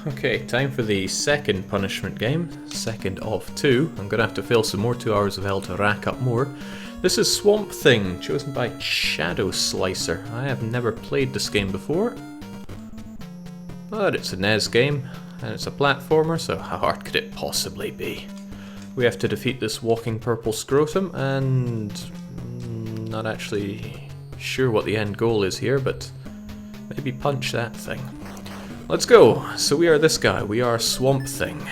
Okay, time for the second punishment game. Second of two. I'm going to have to fail some more 2 hours of hell to rack up more. This is Swamp Thing, chosen by Shadow Slicer. I have never played this game before, but it's a NES game, and it's a platformer, so how hard could it possibly be? We have to defeat this walking purple scrotum, and not actually sure what the end goal is here, but maybe punch that thing. Let's go! So we are this guy, we are Swamp Thing.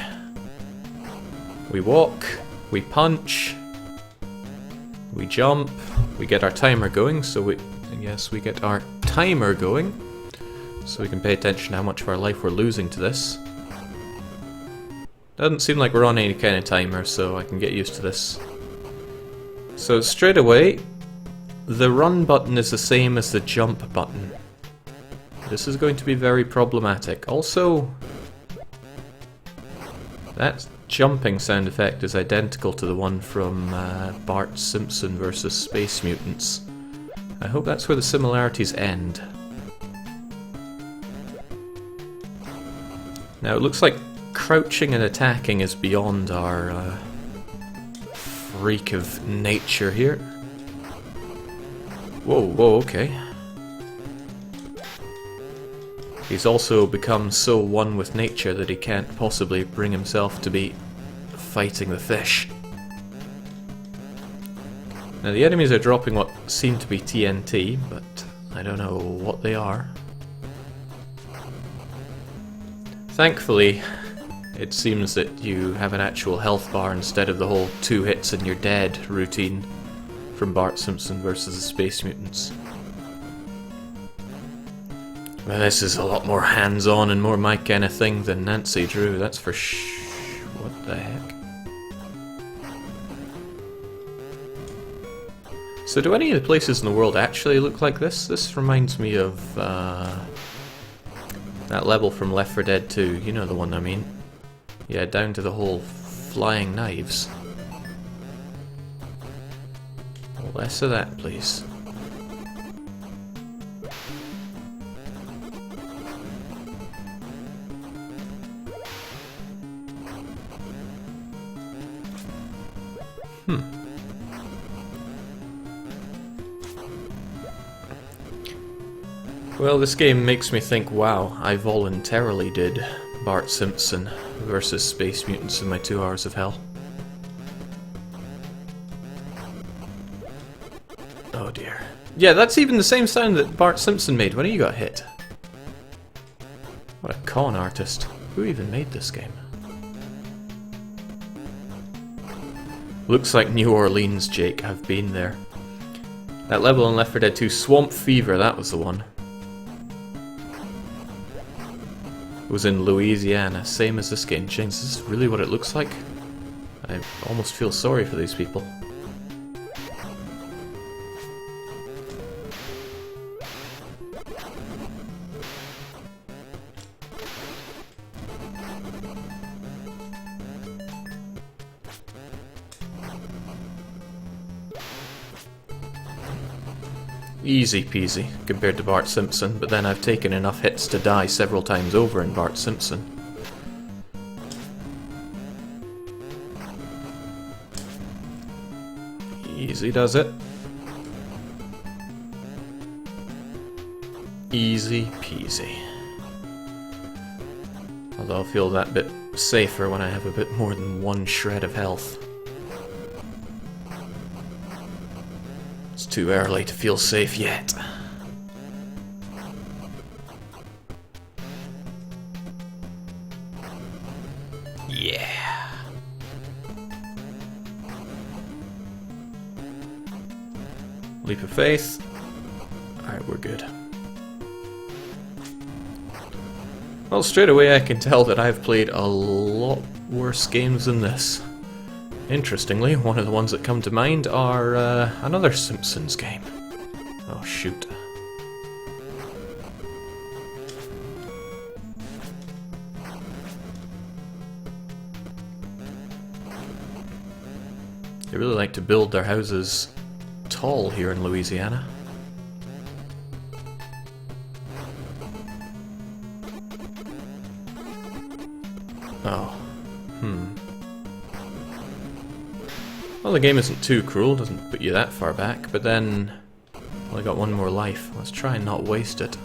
We walk, we punch, we jump, we get our timer going, so we get our timer going, so we can pay attention to how much of our life we're losing to this. Doesn't seem like we're on any kind of timer, so I can get used to this. So straight away, the run button is the same as the jump button. This is going to be very problematic. Also, that jumping sound effect is identical to the one from Bart Simpson vs. Space Mutants. I hope that's where the similarities end. Now it looks like crouching and attacking is beyond our freak of nature here. Whoa, okay. He's also become so one with nature that he can't possibly bring himself to be fighting the fish. Now the enemies are dropping what seem to be TNT, but I don't know what they are. Thankfully, it seems that you have an actual health bar instead of the whole 2 hits and you're dead routine from Bart Simpson vs. the Space Mutants. Well, this is a lot more hands-on and more my kind of thing than Nancy Drew, that's for what the heck? So do any of the places in the world actually look like this? This reminds me of that level from Left 4 Dead 2, you know the one I mean. Yeah, down to the whole flying knives. Less of that, please. Well, this game makes me think, wow, I voluntarily did Bart Simpson versus Space Mutants in my 2 hours of hell. Oh dear. Yeah, that's even the same sound that Bart Simpson made when he got hit. What a con artist. Who even made this game? Looks like New Orleans, Jake. I've been there. That level in Left 4 Dead 2, Swamp Fever, that was the one. It was in Louisiana, same as this game. James, is this really what it looks like? I almost feel sorry for these people. Easy peasy compared to Bart Simpson, but then I've taken enough hits to die several times over in Bart Simpson. Easy does it. Easy peasy. Although I'll feel that bit safer when I have a bit more than 1 shred of health. It's too early to feel safe yet. Yeah. Leap of faith. Alright, we're good. Well, straight away I can tell that I've played a lot worse games than this. Interestingly, one of the ones that come to mind are another Simpsons game. Oh shoot. They really like to build their houses tall here in Louisiana. Oh. Well, the game isn't too cruel, doesn't put you that far back, but then... Well, I got one more life. Let's try and not waste it.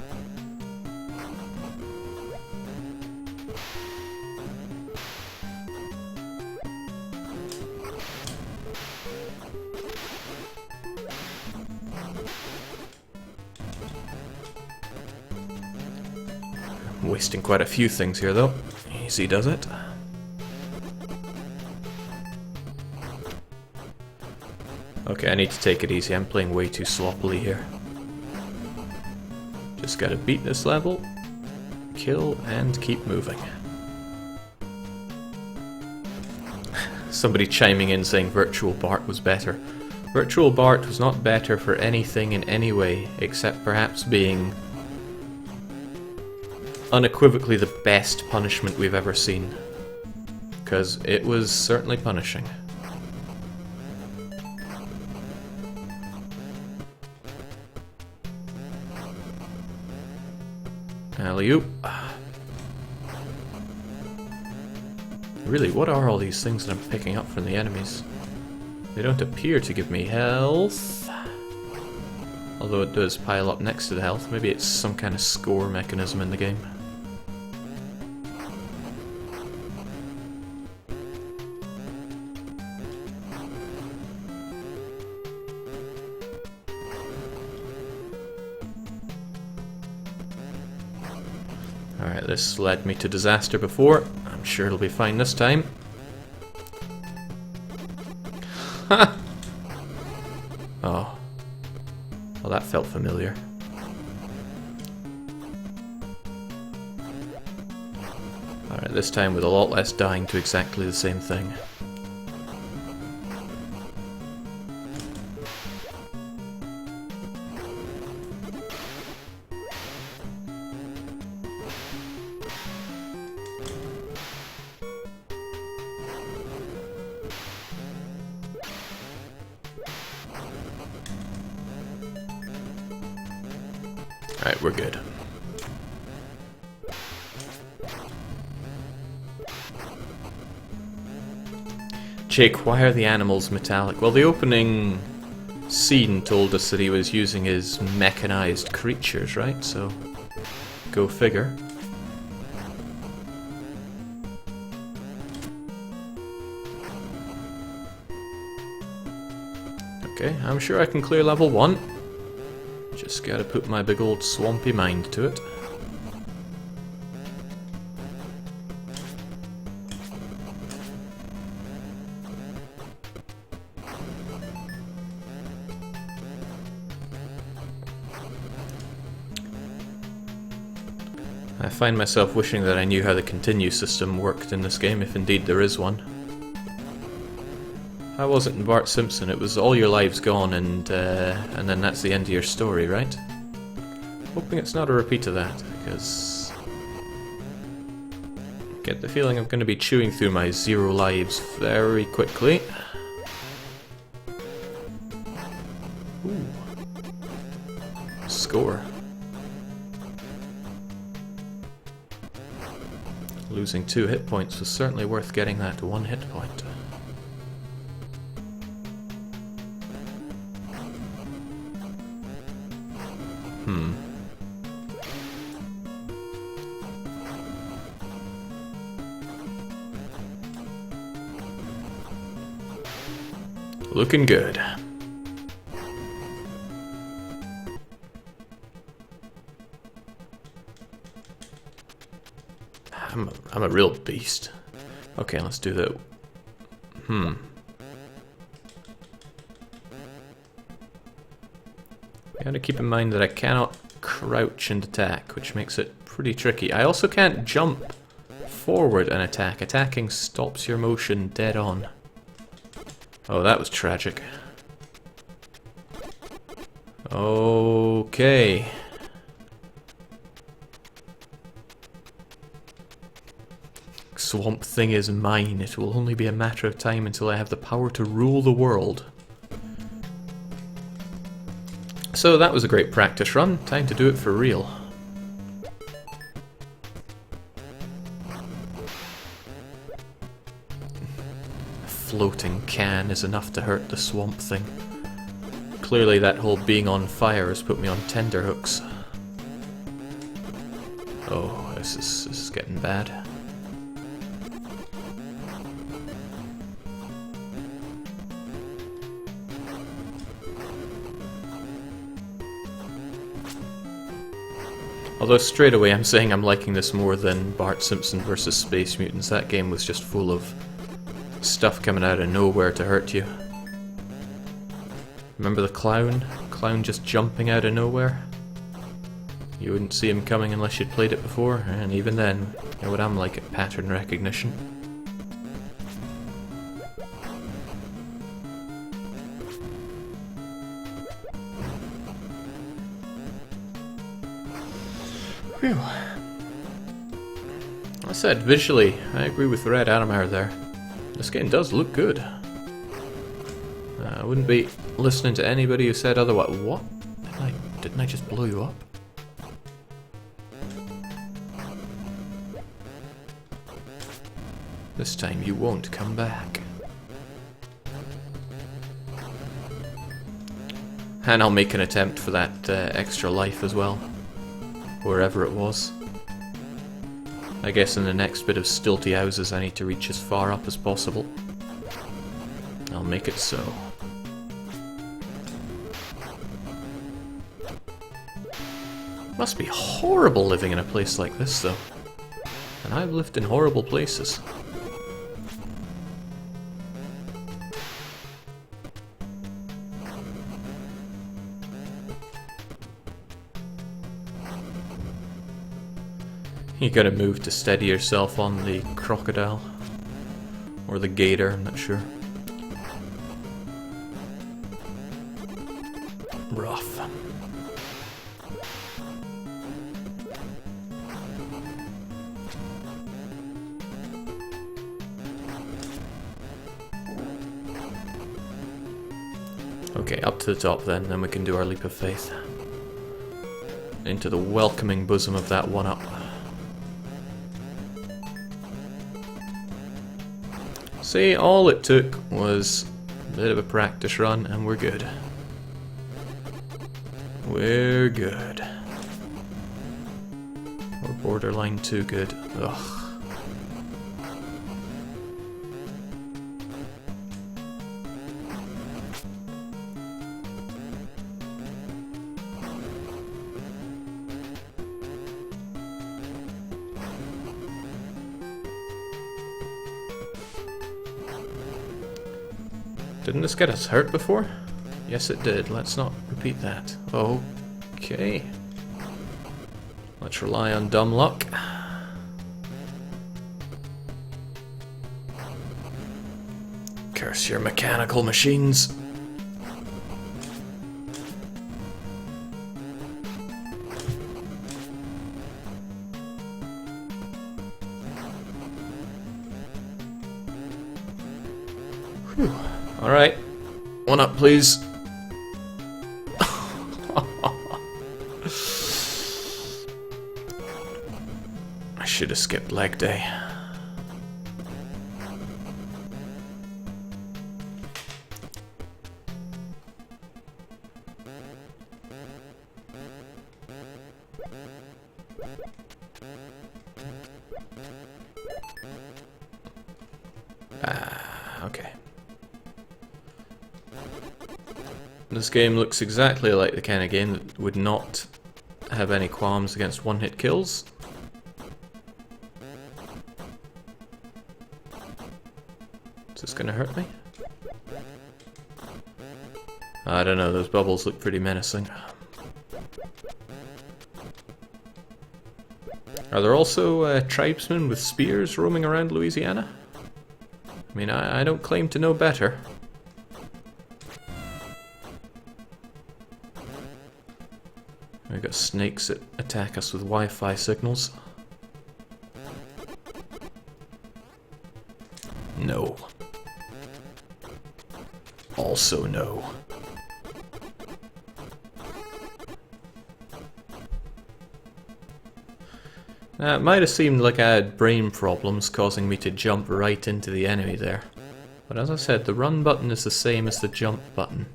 I'm wasting quite a few things here, though. Easy does it. Okay, I need to take it easy. I'm playing way too sloppily here. Just gotta beat this level, kill, and keep moving. Somebody chiming in saying Virtual Bart was better. Virtual Bart was not better for anything in any way, except perhaps being unequivocally the best punishment we've ever seen. Because it was certainly punishing. Alley-oop. Really, what are all these things that I'm picking up from the enemies? They don't appear to give me health. Although it does pile up next to the health. Maybe it's some kind of score mechanism in the game. Alright, this led me to disaster before. I'm sure it'll be fine this time. Ha! Oh. Well, that felt familiar. Alright, this time with a lot less dying to exactly the same thing. Alright, we're good. Jake, why are the animals metallic? Well, the opening scene told us that he was using his mechanized creatures, right? So, go figure. Okay, I'm sure I can clear level 1. Just gotta put my big old swampy mind to it. I find myself wishing that I knew how the continue system worked in this game, if indeed there is one. How was it in Bart Simpson? It was all your lives gone and then that's the end of your story, right? Hoping it's not a repeat of that, because I get the feeling I'm going to be chewing through my 0 lives very quickly. Ooh. Score. Losing 2 hit points was certainly worth getting that to 1 hit point. Looking good. I'm a real beast. Okay, let's do the... You gotta keep in mind that I cannot crouch and attack, which makes it pretty tricky. I also can't jump forward and attack. Attacking stops your motion dead on. Oh, that was tragic. Okay. Swamp Thing is mine. It will only be a matter of time until I have the power to rule the world. So that was a great practice run. Time to do it for real. floating can is enough to hurt the Swamp Thing. Clearly that whole being on fire has put me on tenterhooks. Oh, this is getting bad. Although straight away I'm saying I'm liking this more than Bart Simpson vs. Space Mutants. That game was just full of stuff coming out of nowhere to hurt you. Remember the clown? Clown just jumping out of nowhere? You wouldn't see him coming unless you'd played it before, and even then, you know what I'm like at pattern recognition. Phew. I said, visually, I agree with Red Adamar there. This game does look good. I wouldn't be listening to anybody who said otherwise. What? Didn't I just blow you up? This time you won't come back. And I'll make an attempt for that extra life as well. Wherever it was. I guess in the next bit of stilty houses I need to reach as far up as possible. I'll make it so. Must be horrible living in a place like this though. And I've lived in horrible places. You gotta move to steady yourself on the crocodile. Or the gator, I'm not sure. Rough. Okay, up to the top then we can do our leap of faith. Into the welcoming bosom of that one-up. See, all it took was a bit of a practice run and we're good. We're good. We're borderline too good. Ugh. Didn't this get us hurt before? Yes it did. Let's not repeat that. Okay. Let's rely on dumb luck. Curse your mechanical machines. Whew. Alright, one up please. I should have skipped leg day. Okay. This game looks exactly like the kind of game that would not have any qualms against one-hit kills. Is this gonna hurt me? I don't know, those bubbles look pretty menacing. Are there also tribesmen with spears roaming around Louisiana? I mean, I don't claim to know better. We've got snakes that attack us with Wi-Fi signals. No. Also no. Now, it might have seemed like I had brain problems causing me to jump right into the enemy there. But as I said, the run button is the same as the jump button.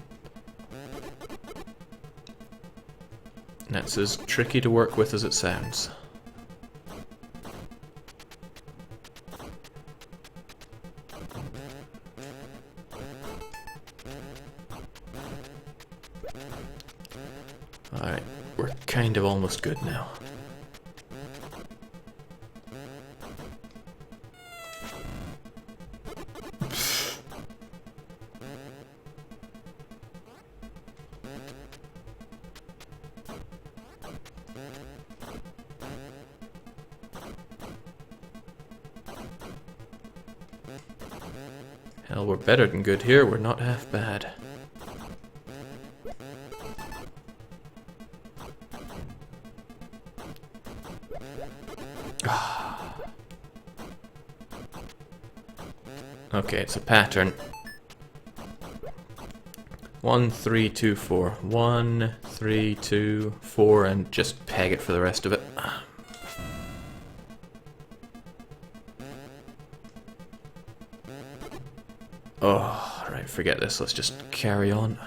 And it's as tricky to work with as it sounds. Alright, we're kind of almost good now. Hell, we're better than good here, we're not half bad. Okay, it's a pattern. 1, 3, 2, 4. 1, 3, 2, 4, and just peg it for the rest of it. Oh, right, forget this. Let's just carry on.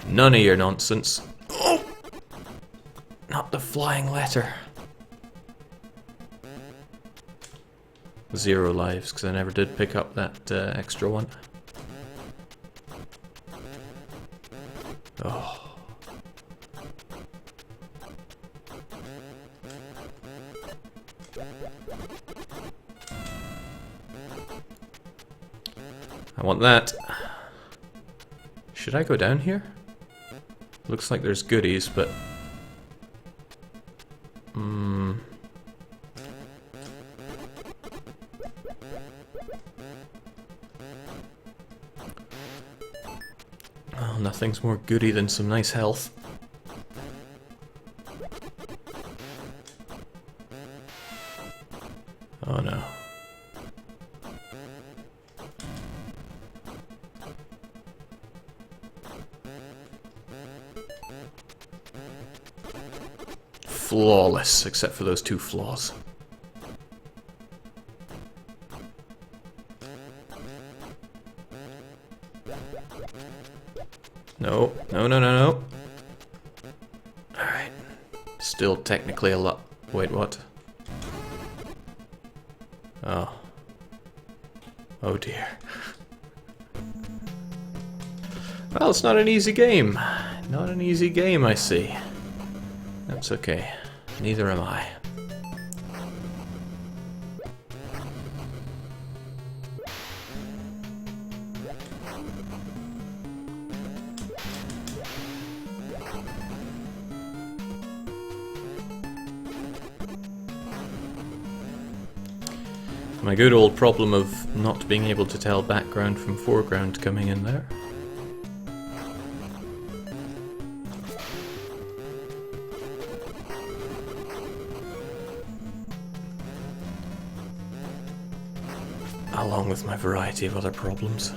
None of your nonsense. Oh! Not the flying letter. 0 lives, because I never did pick up that extra one. Oh. I want that. Should I go down here? Looks like there's goodies, but... Oh, nothing's more goody than some nice health. Oh no. Flawless, except for those 2 flaws. No, no, no, no, no. Alright. Still technically a lot. Wait, what? Oh. Oh dear. Well, it's not an easy game. Not an easy game, I see. That's okay. Neither am I. My good old problem of not being able to tell background from foreground coming in there. Along with my variety of other problems.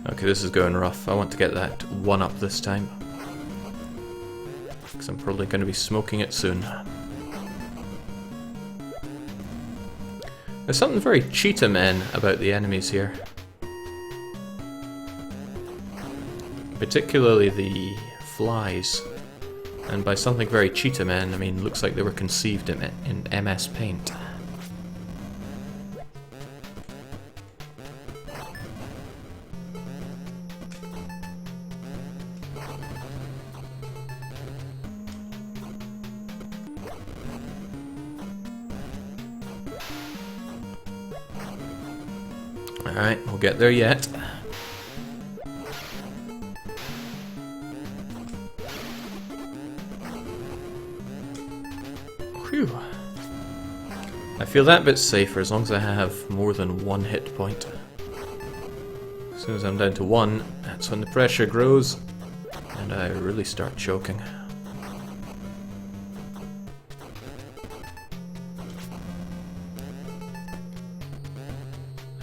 Okay, this is going rough. I want to get that 1 up this time. Because I'm probably going to be smoking it soon. There's something very Cheetah Men about the enemies here. Particularly the flies. And by something very Cheetah Men, I mean, looks like they were conceived in MS Paint. Alright, we'll get there yet. Whew. I feel that bit safer as long as I have more than 1 hit point. As soon as I'm down to 1, that's when the pressure grows and I really start choking.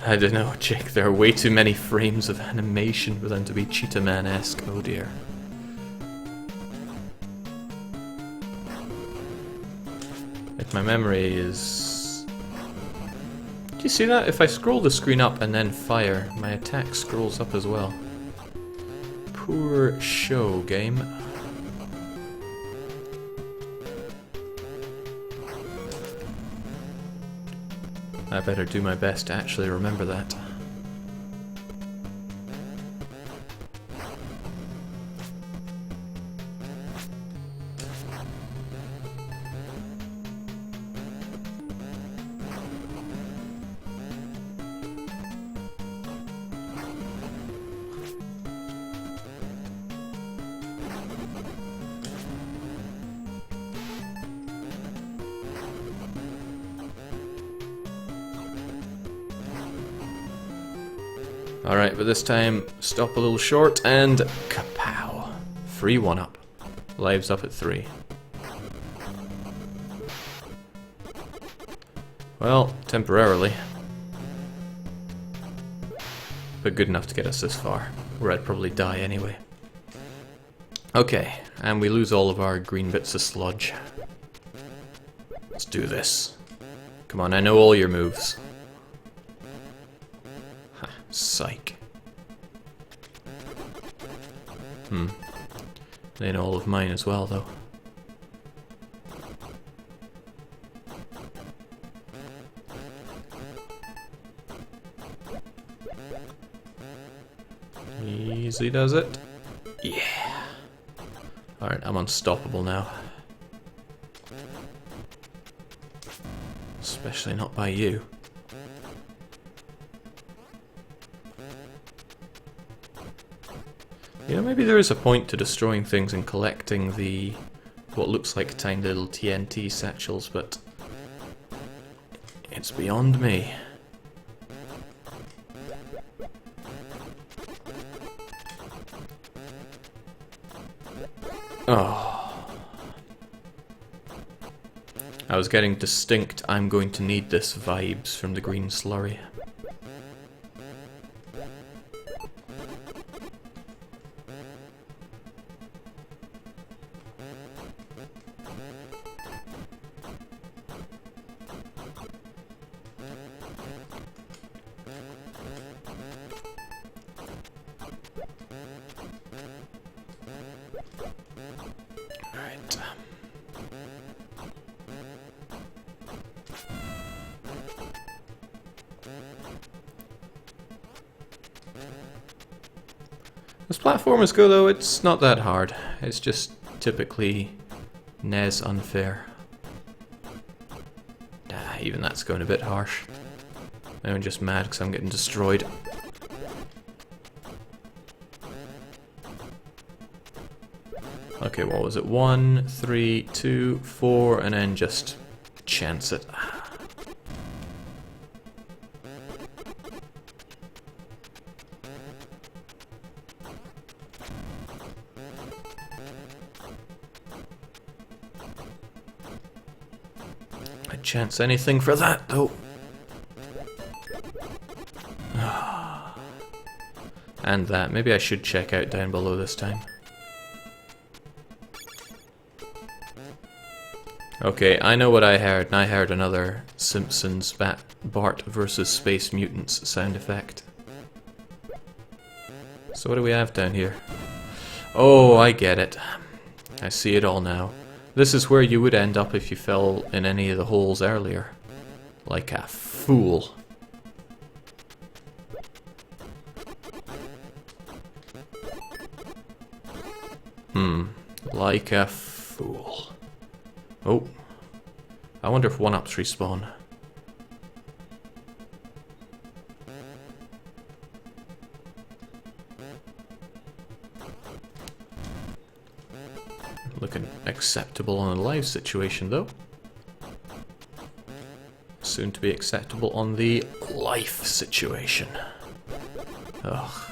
I don't know, Jake, there are way too many frames of animation for them to be Cheetah Man-esque, oh dear. If my memory is... Do you see that? If I scroll the screen up and then fire, my attack scrolls up as well. Poor show, game. I better do my best to actually remember that. Alright, but this time, stop a little short and kapow. Free 1-up. Lives up at 3. Well, temporarily. But good enough to get us this far, where I'd probably die anyway. Okay, and we lose all of our green bits of sludge. Let's do this. Come on, I know all your moves. Psych. They know all of mine as well, though. Easy does it. Yeah. Alright, I'm unstoppable now. Especially not by you. You know, maybe there is a point to destroying things and collecting the... what looks like tiny little TNT satchels, but... it's beyond me. Oh. I was getting distinct "I'm going to need this" vibes from the green slurry. Right. This platform is good though, it's not that hard. It's just typically NES unfair. Even that's going a bit harsh. I'm just mad because I'm getting destroyed. Okay, what was it? 1, 3, 2, 4, and then just chance it. I'd chance anything for that, though. And that. Maybe I should check out down below this time. Okay, I know what I heard, and I heard another Simpsons Bart versus Space Mutants sound effect. So what do we have down here? Oh, I get it. I see it all now. This is where you would end up if you fell in any of the holes earlier. Like a fool. Like a fool. Oh. I wonder if 1-ups respawn. Looking acceptable on a live situation, though. Soon to be acceptable on the life situation. Ugh.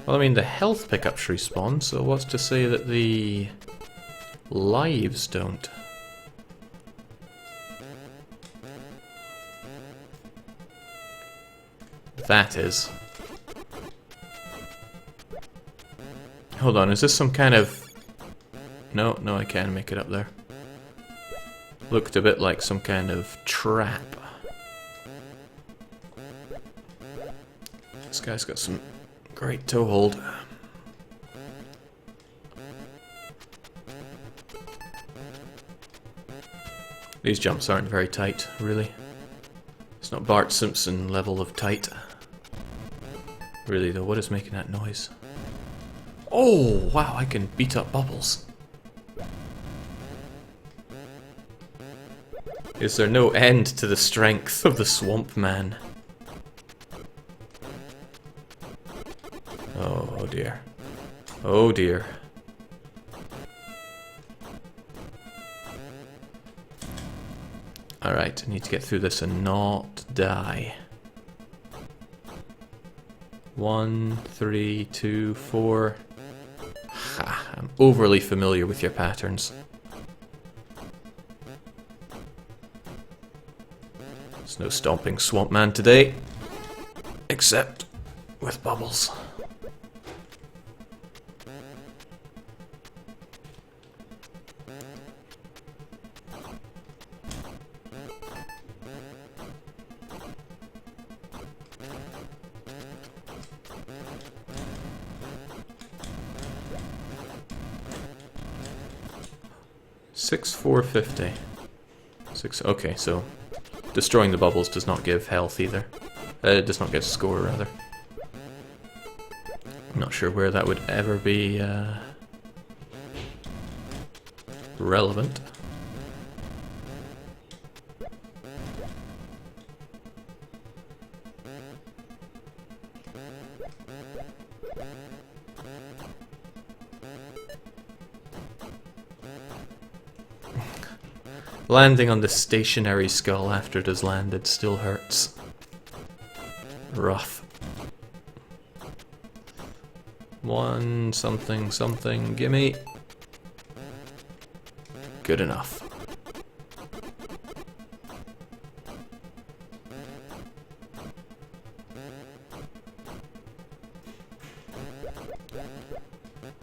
Well, I mean, the health pickups respawn, so what's to say that the lives don't? That is. Hold on, is this some kind of no, no, I can make it up there. Looked a bit like some kind of trap. This guy's got some great toe hold. These jumps aren't very tight, really. It's not Bart Simpson level of tight. Really though, what is making that noise? Oh, wow, I can beat up bubbles. Is there no end to the strength of the Swamp Man? Oh dear. Oh dear. Alright, I need to get through this and not die. 1, 3, 2, 4. Ha, I'm overly familiar with your patterns. There's no stomping Swamp Man today, except with bubbles. $6,450. Okay, so destroying the bubbles does not give health either. It does not get a score, rather. I'm not sure where that would ever be relevant. Landing on the stationary skull after it has landed still hurts. Rough. 1 something something, gimme. Good enough.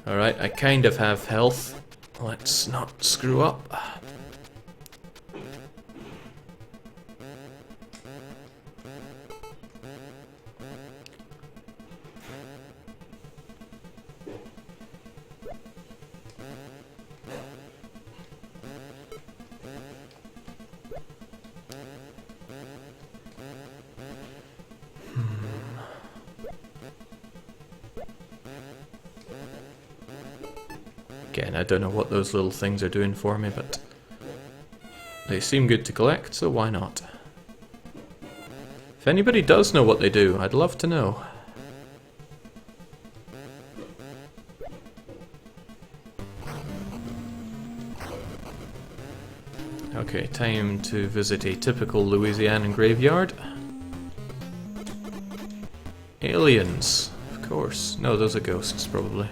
Alright, I kind of have health. Let's not screw up. Again, I don't know what those little things are doing for me, but they seem good to collect, so why not? If anybody does know what they do, I'd love to know. Okay, time to visit a typical Louisianan graveyard. Aliens, of course. No, those are ghosts, probably.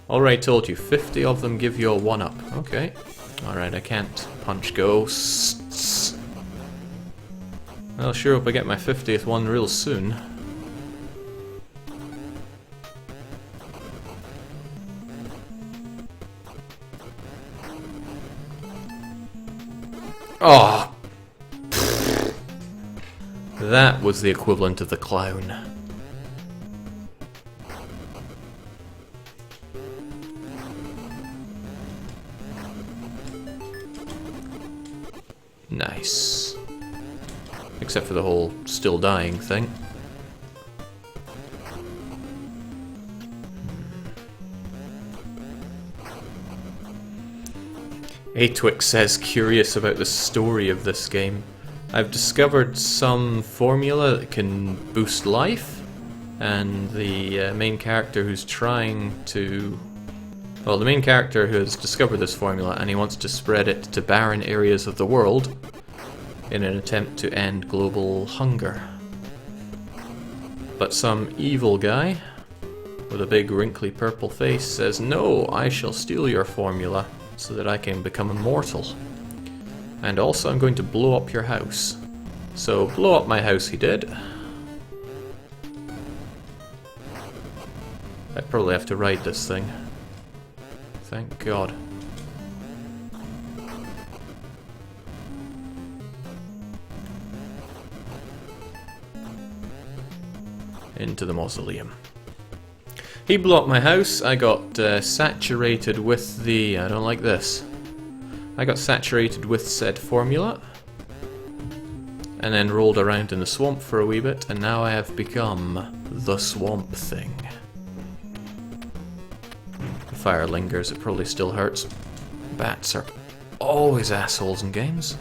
Alright, told you, 50 of them give you a 1-up. Okay. Alright, I can't punch ghosts. Well, sure hope I get my 50th one real soon. Oh! That was the equivalent of the clown. Nice. Except for the whole still dying thing. Atwix says, curious about the story of this game. I've discovered some formula that can boost life, and the main character who's trying to... Well, the main character who has discovered this formula, and he wants to spread it to barren areas of the world in an attempt to end global hunger. But some evil guy with a big wrinkly purple face says, no, I shall steal your formula so that I can become immortal. And also I'm going to blow up your house. So blow up my house he did. I probably have to ride this thing. Thank God. Into the mausoleum. He blew up my house. I got saturated with the... I don't like this. I got saturated with said formula. And then rolled around in the swamp for a wee bit. And now I have become the Swamp Thing. The fire lingers. It probably still hurts. Bats are always assholes in games.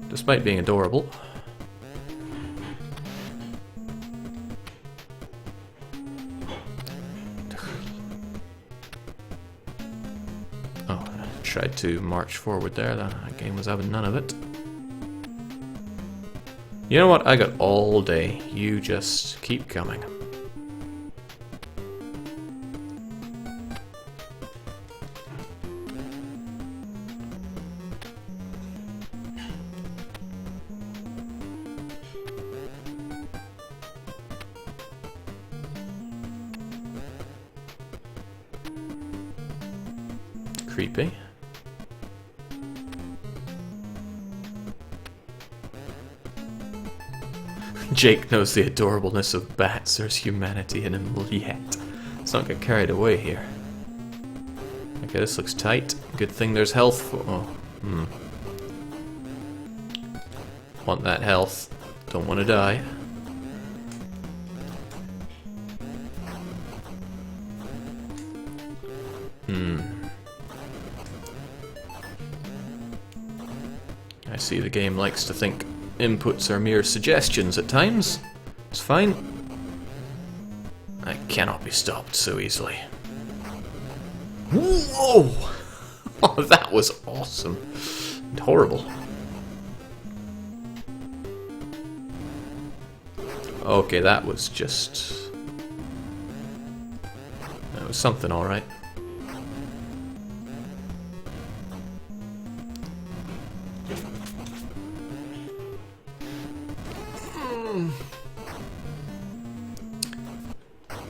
Despite being adorable. Tried to march forward there, that game was having none of it. You know what, I got all day, you just keep coming. Creepy. Jake knows the adorableness of bats. There's humanity in him yet. Let's not get carried away here. Okay, this looks tight. Good thing there's health for... Oh, Want that health. Don't want to die. I see the game likes to think inputs are mere suggestions at times. It's fine. I cannot be stopped so easily. Whoa! Oh, that was awesome. And horrible. Okay, that was just... That was something, alright.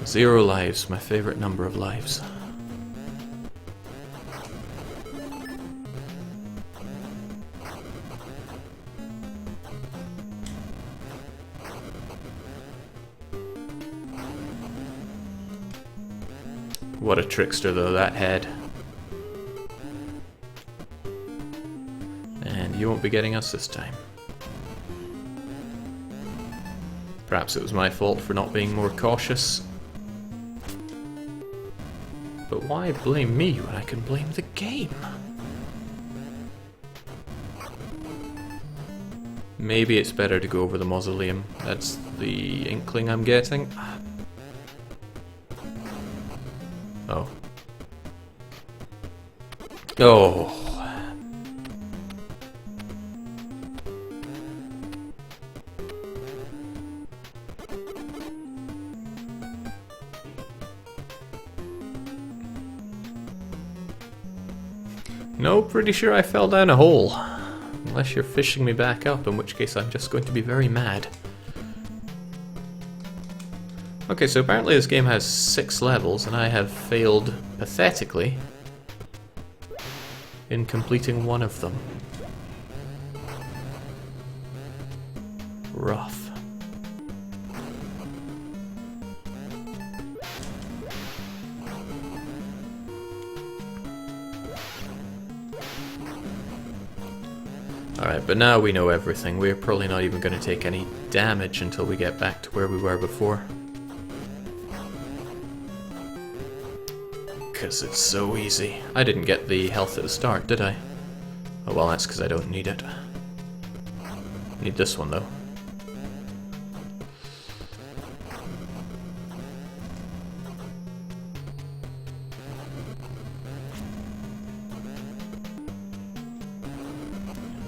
Zero lives, my favorite number of lives. What a trickster though, that head. And you won't be getting us this time. Perhaps it was my fault for not being more cautious. But why blame me when I can blame the game? Maybe it's better to go over the mausoleum. That's the inkling I'm getting. Oh. Oh. No, pretty sure I fell down a hole. Unless you're fishing me back up, in which case I'm just going to be very mad. Okay, so apparently this game has 6 levels, and I have failed pathetically in completing one of them. Rough. Alright, but now we know everything. We're probably not even going to take any damage until we get back to where we were before. Because it's so easy. I didn't get the health at the start, did I? Oh well, that's because I don't need it. I need this one though.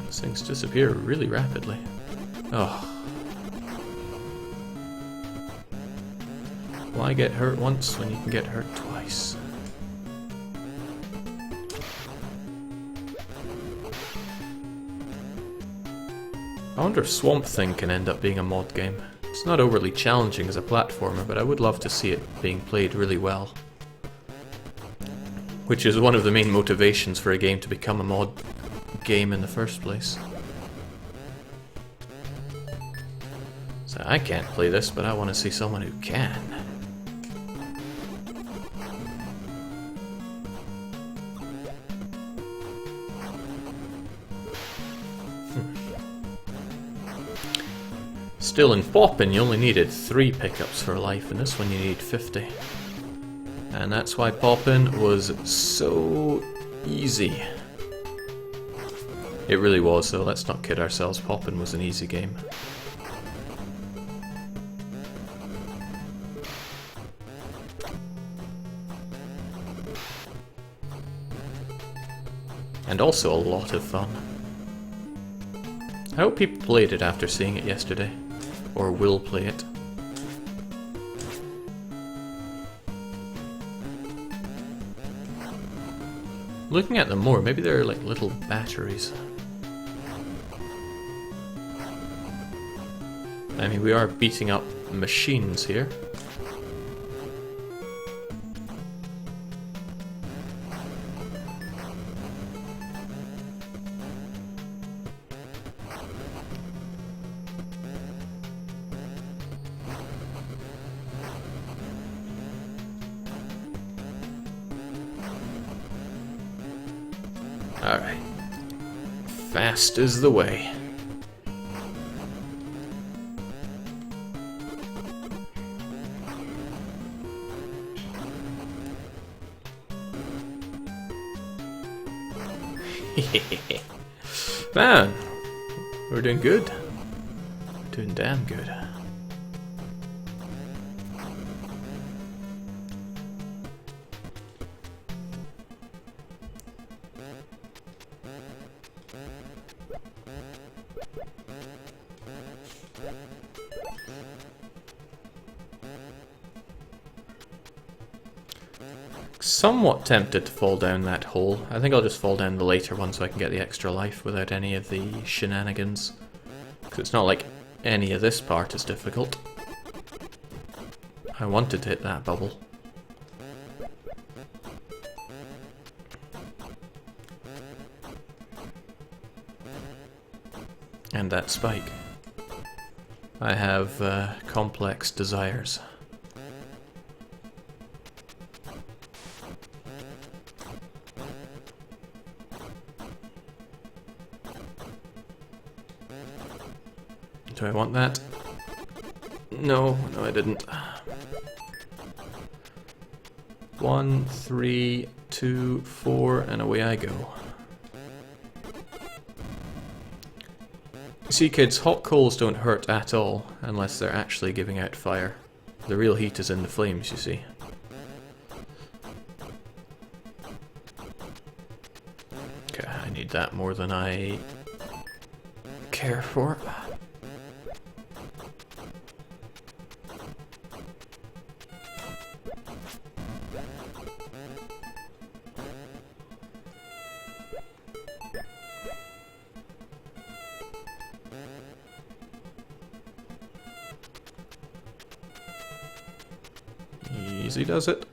These things disappear really rapidly. Oh. Why get hurt once when you can get hurt twice? I wonder if Swamp Thing can end up being a mod game. It's not overly challenging as a platformer, but I would love to see it being played really well. Which is one of the main motivations for a game to become a mod game in the first place. So I can't play this, but I want to see someone who can. Still in Poppin', you only needed 3 pickups for life, in this one you need 50. And that's why Poppin' was so easy. It really was, so let's not kid ourselves, Poppin' was an easy game. And also a lot of fun. I hope people played it after seeing it yesterday. Or will play it. Looking at them more, maybe they're like little batteries. I mean, we are beating up machines here. Alright. Fast is the way. Man, we're doing good. Doing damn good. Somewhat tempted to fall down that hole. I think I'll just fall down the later one so I can get the extra life without any of the shenanigans. Because it's not like any of this part is difficult. I wanted to hit that bubble. And that spike. I have complex desires. Do I want that? No, no I didn't. 1, 3, 2, 4, and away I go. You see kids, hot coals don't hurt at all, unless they're actually giving out fire. The real heat is in the flames, you see. Okay, I need that more than I care for. Easy does it.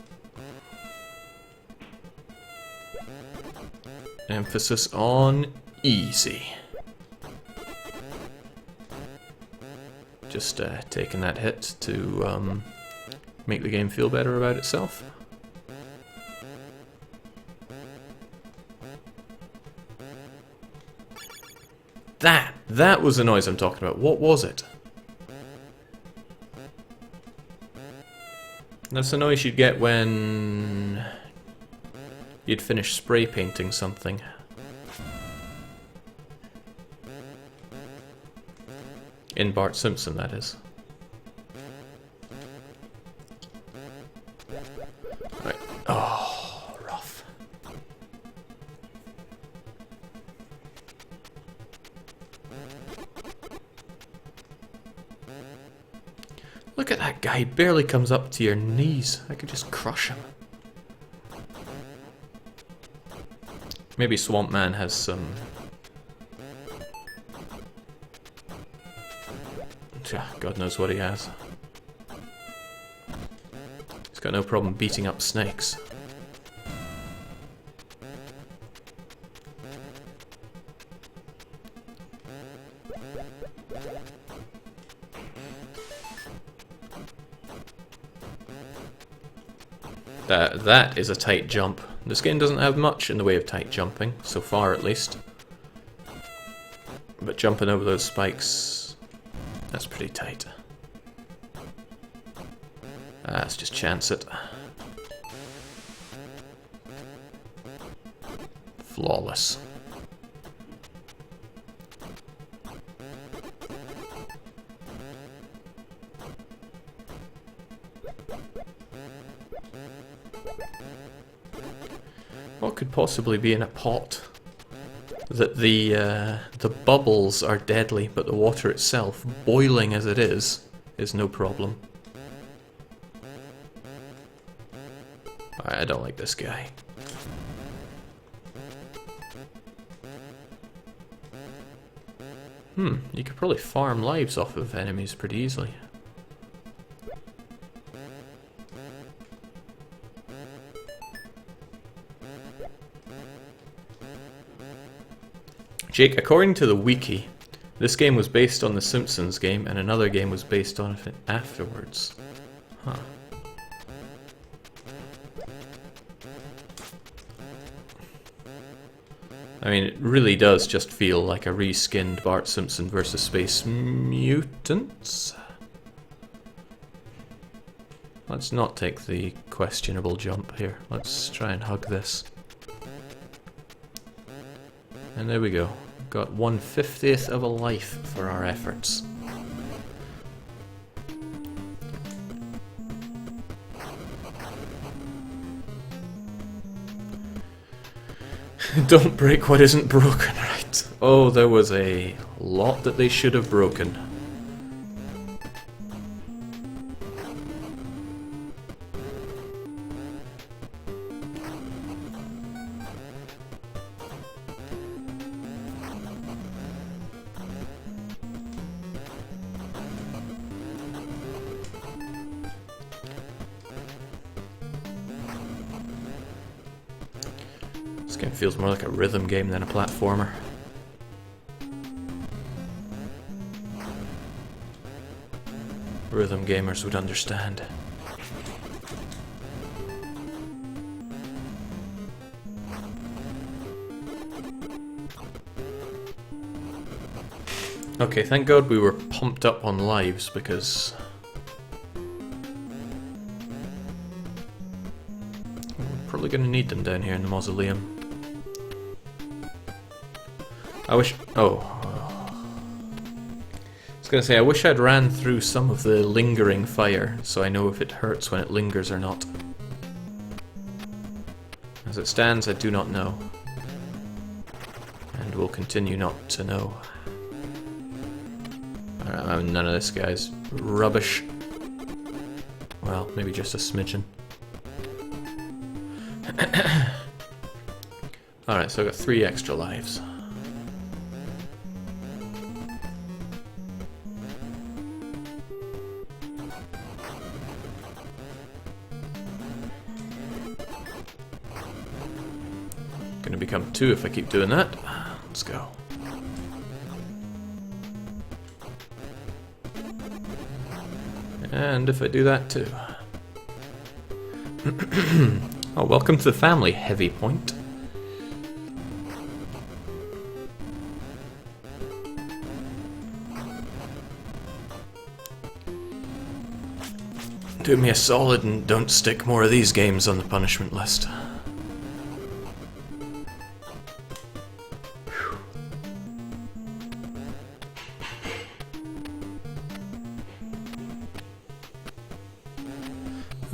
Emphasis on easy. Just taking that hit to make the game feel better about itself. That was the noise I'm talking about. What was it? That's the noise you'd get when you'd finish spray painting something. In Bart Simpson, that is. Right. Oh, rough. Look at that guy, he barely comes up to your knees. I could just crush him. Maybe Swamp Man has some knows what he has. He's got no problem beating up snakes. That is a tight jump. This game doesn't have much in the way of tight jumping, so far at least. But jumping over those spikes, that's pretty tight. Let's just chance it. Flawless. What could possibly be in a pot? That the bubbles are deadly, but the water itself, boiling as it is no problem. I don't like this guy. You could probably farm lives off of enemies pretty easily. Jake, according to the wiki, this game was based on the Simpsons game and another game was based on it afterwards. Huh. I mean, it really does just feel like a reskinned Bart Simpson vs. Space Mutants. Let's not take the questionable jump here. Let's try and hug this. And there we go. Got 1/50th of a life for our efforts. Don't break what isn't broken, right? Oh, there was a lot that they should have broken. This game feels more like a rhythm game than a platformer. Rhythm gamers would understand. Okay, thank God we were pumped up on lives because we're probably going to need them down here in the mausoleum. I wish... oh. I was going to say, I wish I'd ran through some of the lingering fire, so I know if it hurts when it lingers or not. As it stands, I do not know. And will continue not to know. None of this guy's rubbish. Well, maybe just a smidgen. Alright, so I got 3 extra lives. Gonna become 2 if I keep doing that. Let's go. And if I do that too. Oh, welcome to the family, Heavy Point. Do me a solid and don't stick more of these games on the punishment list.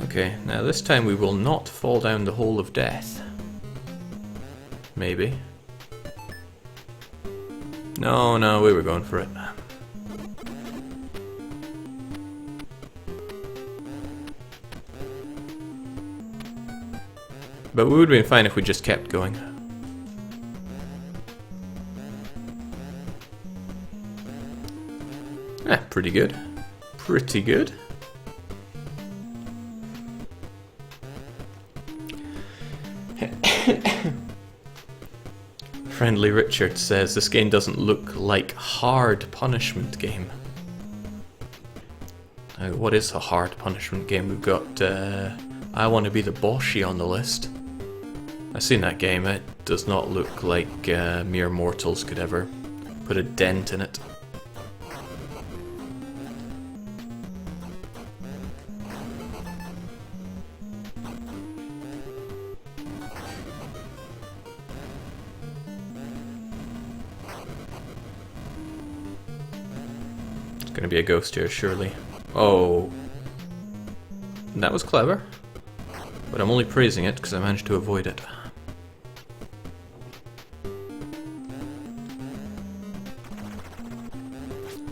Okay, now this time we will not fall down the hole of death. Maybe. No, we were going for it. But we would have been fine if we just kept going. Pretty good. pretty good. Friendly Richard says this game doesn't look like hard punishment game. What is a hard punishment game? We've got I Want to Be the Boshi on the list. I've seen that game. It does not look like mere mortals could ever put a dent in it. It's gonna be a ghost here, surely. Oh. That was clever. But I'm only praising it because I managed to avoid it.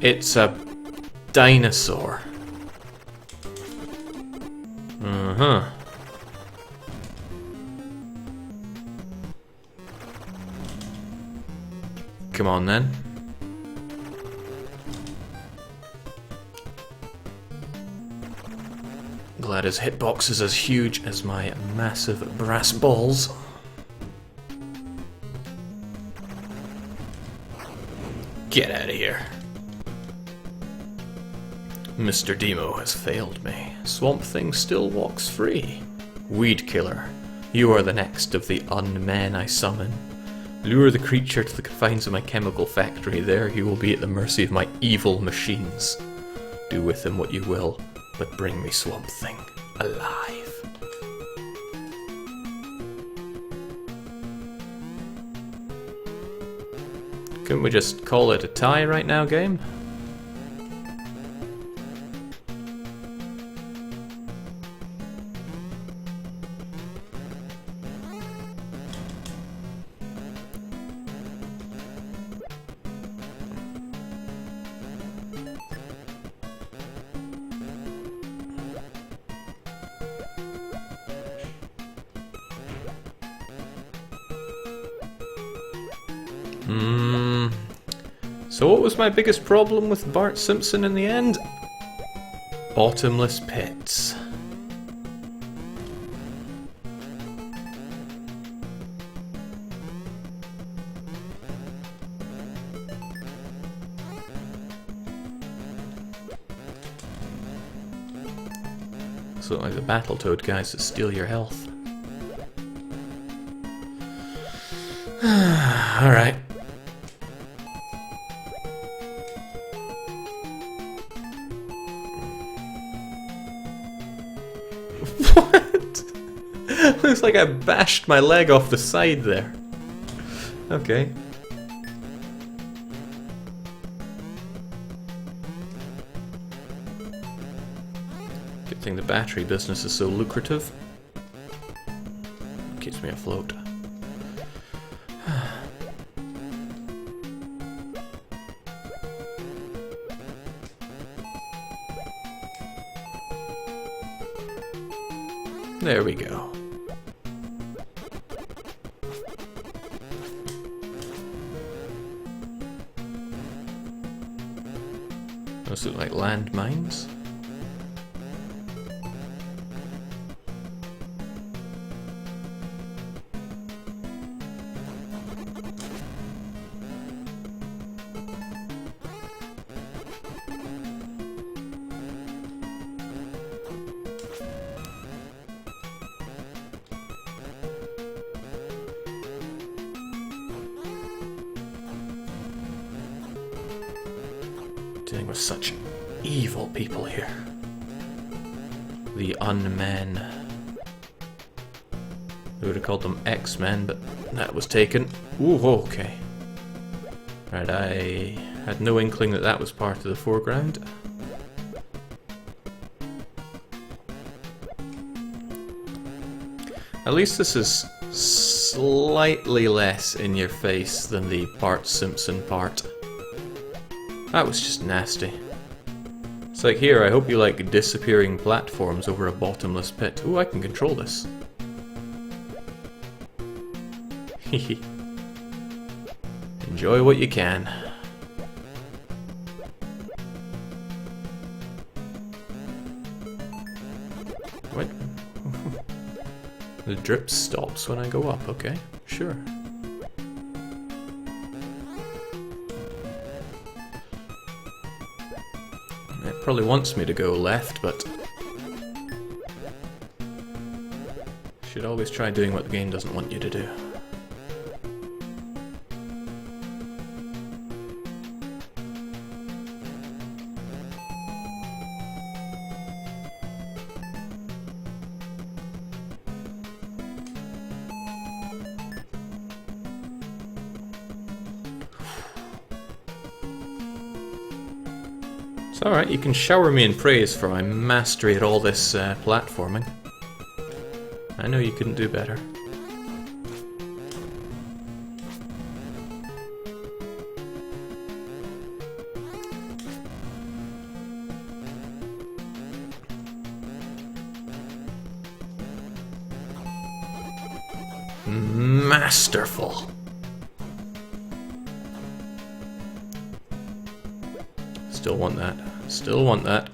It's a dinosaur. Uh-huh. Come on then. Glad his hitbox is as huge as my massive brass balls. Get out of here. Mr. Demo has failed me. Swamp Thing still walks free. Weed Killer, you are the next of the unmen I summon. Lure the creature to the confines of my chemical factory. There he will be at the mercy of my evil machines. Do with him what you will, but bring me Swamp Thing alive. Couldn't we just call it a tie right now, game? So what was my biggest problem with Bart Simpson in the end? Bottomless pits. So like the Battletoad guys that steal your health. Alright. What? Looks like I bashed my leg off the side there. Okay. Good thing the battery business is so lucrative. Keeps me afloat. There we go. Those look like landmines. Dealing with such evil people here. The Unmen. We would have called them X-Men, but that was taken. Ooh, okay. Right, I had no inkling that that was part of the foreground. At least this is slightly less in your face than the Bart Simpson part. That was just nasty. It's like here, I hope you like disappearing platforms over a bottomless pit. Ooh, I can control this. Enjoy what you can. The drip stops when I go up, okay, sure. It probably wants me to go left, but should always try doing what the game doesn't want you to do. It's alright, you can shower me in praise for my mastery at all this platforming. I know you couldn't do better. Masterful. Still want that. Still want that.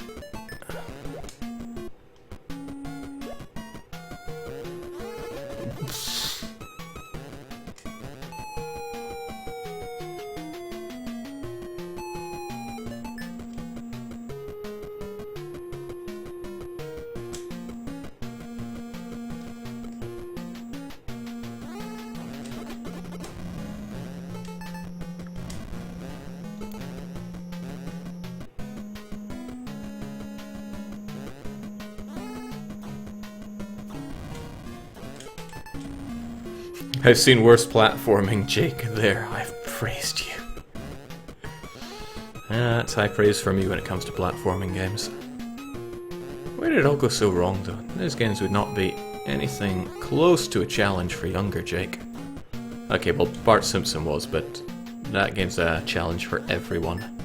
I've seen worse platforming, Jake. There, I've praised you. That's high praise from you when it comes to platforming games. Where did it all go so wrong, though? Those games would not be anything close to a challenge for younger Jake. Okay, well, Bart Simpson was, but that game's a challenge for everyone.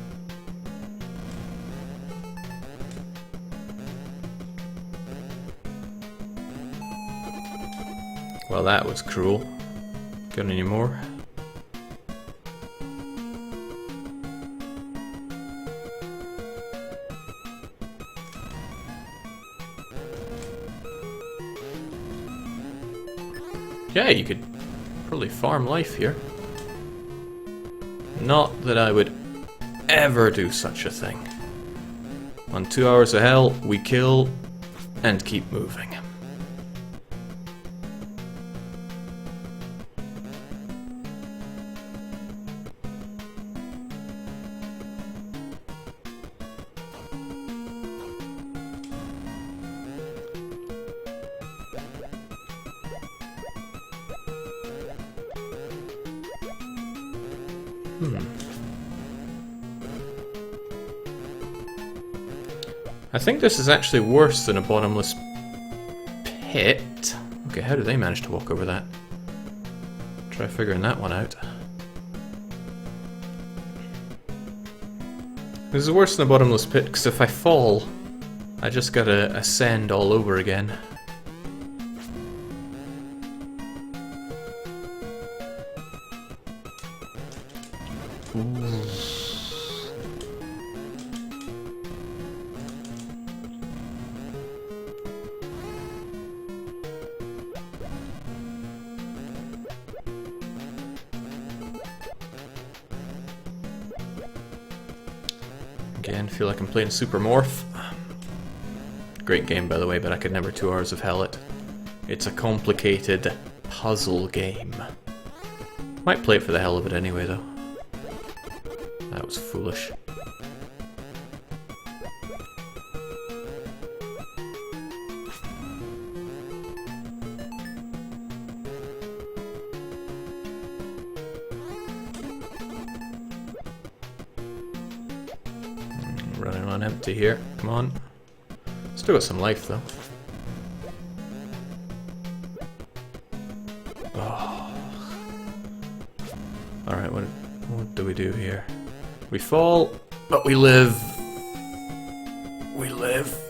Well, that was cruel. Got any more? Yeah, you could probably farm life here. Not that I would ever do such a thing. On 2 hours of hell, we kill and keep moving. I think this is actually worse than a bottomless pit. Okay, how did they manage to walk over that? Try figuring that one out. This is worse than a bottomless pit because if I fall, I just gotta ascend all over again. Again, feel like I'm playing Super Morph. Great game, by the way, but I could never 2 hours of hell it. It's a complicated puzzle game. Might play it for the hell of it anyway, though. That was foolish. Running on empty here. Come on. Still got some life, though. Oh. Alright, what do we do here? We fall, but we live. We live.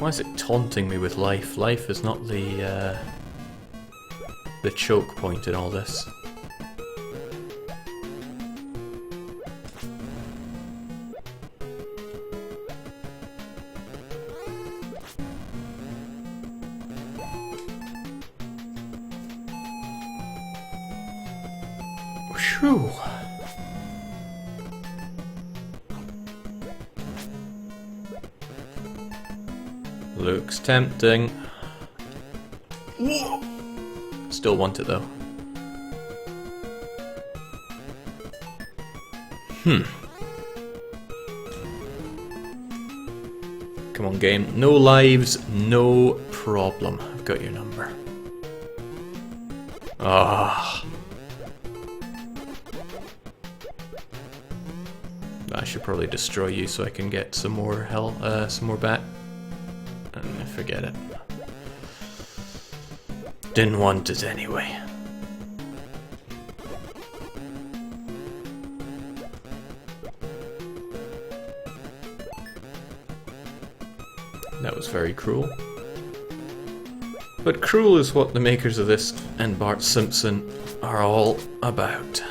Why is it taunting me with life? Life is not the choke point in all this. Whew. Looks tempting. Still want it though. Come on, game. No lives, no problem. I've got your number. Ah. I should probably destroy you so I can get some more health, some more back. And forget it. Didn't want it anyway. That was very cruel. But cruel is what the makers of this and Bart Simpson are all about.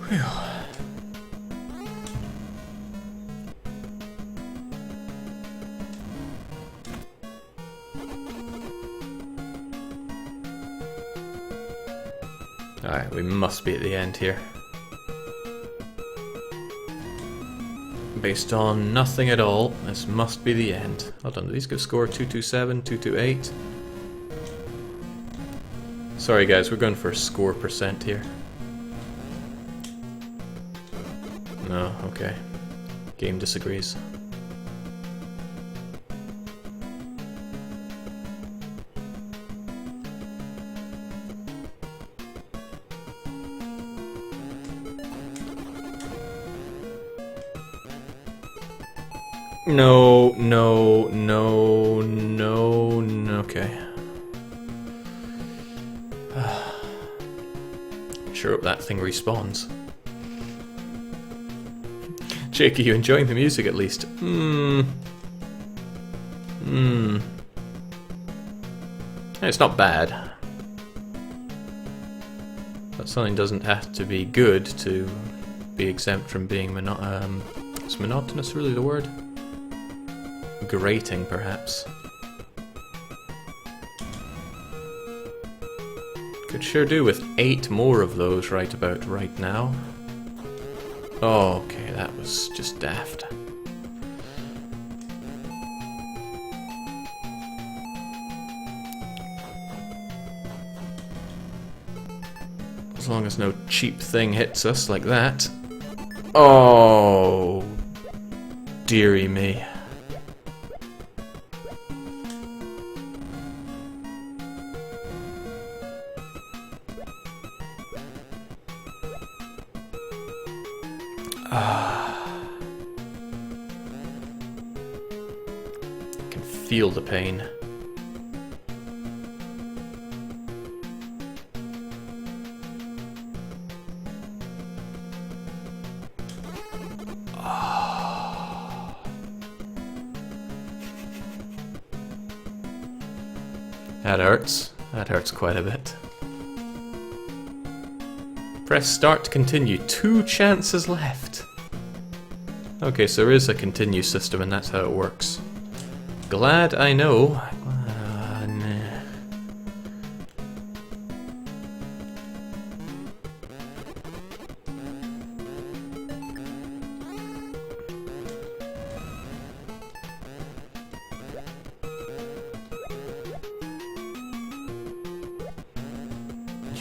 Whew. Alright, we must be at the end here. Based on nothing at all, this must be the end. Hold on, do these give score 227, 228? Sorry guys, we're going for a score percent here. No, okay. Game disagrees. No, no, no, no, no, okay. Sure hope that thing respawns. Jake, are you enjoying the music at least? It's not bad. But something doesn't have to be good to be exempt from being is monotonous really the word? Grating, perhaps. Could sure do with 8 more of those right about right now. Oh, okay, that was just daft. As long as no cheap thing hits us like that. Oh, dearie me. I can feel the pain. That hurts. That hurts quite a bit. Press start to continue. 2 chances left. Okay, so there is a continue system and that's how it works. Glad I know. Nah.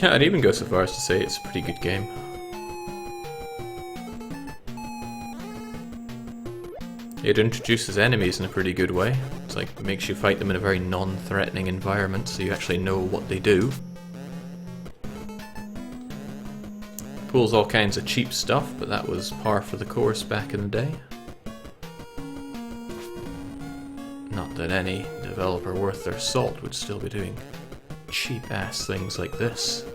Yeah, I'd even go so far as to say it's a pretty good game. It introduces enemies in a pretty good way. It's like, it makes you fight them in a very non-threatening environment, so you actually know what they do. Pulls all kinds of cheap stuff, but that was par for the course back in the day. Not that any developer worth their salt would still be doing cheap ass things like this.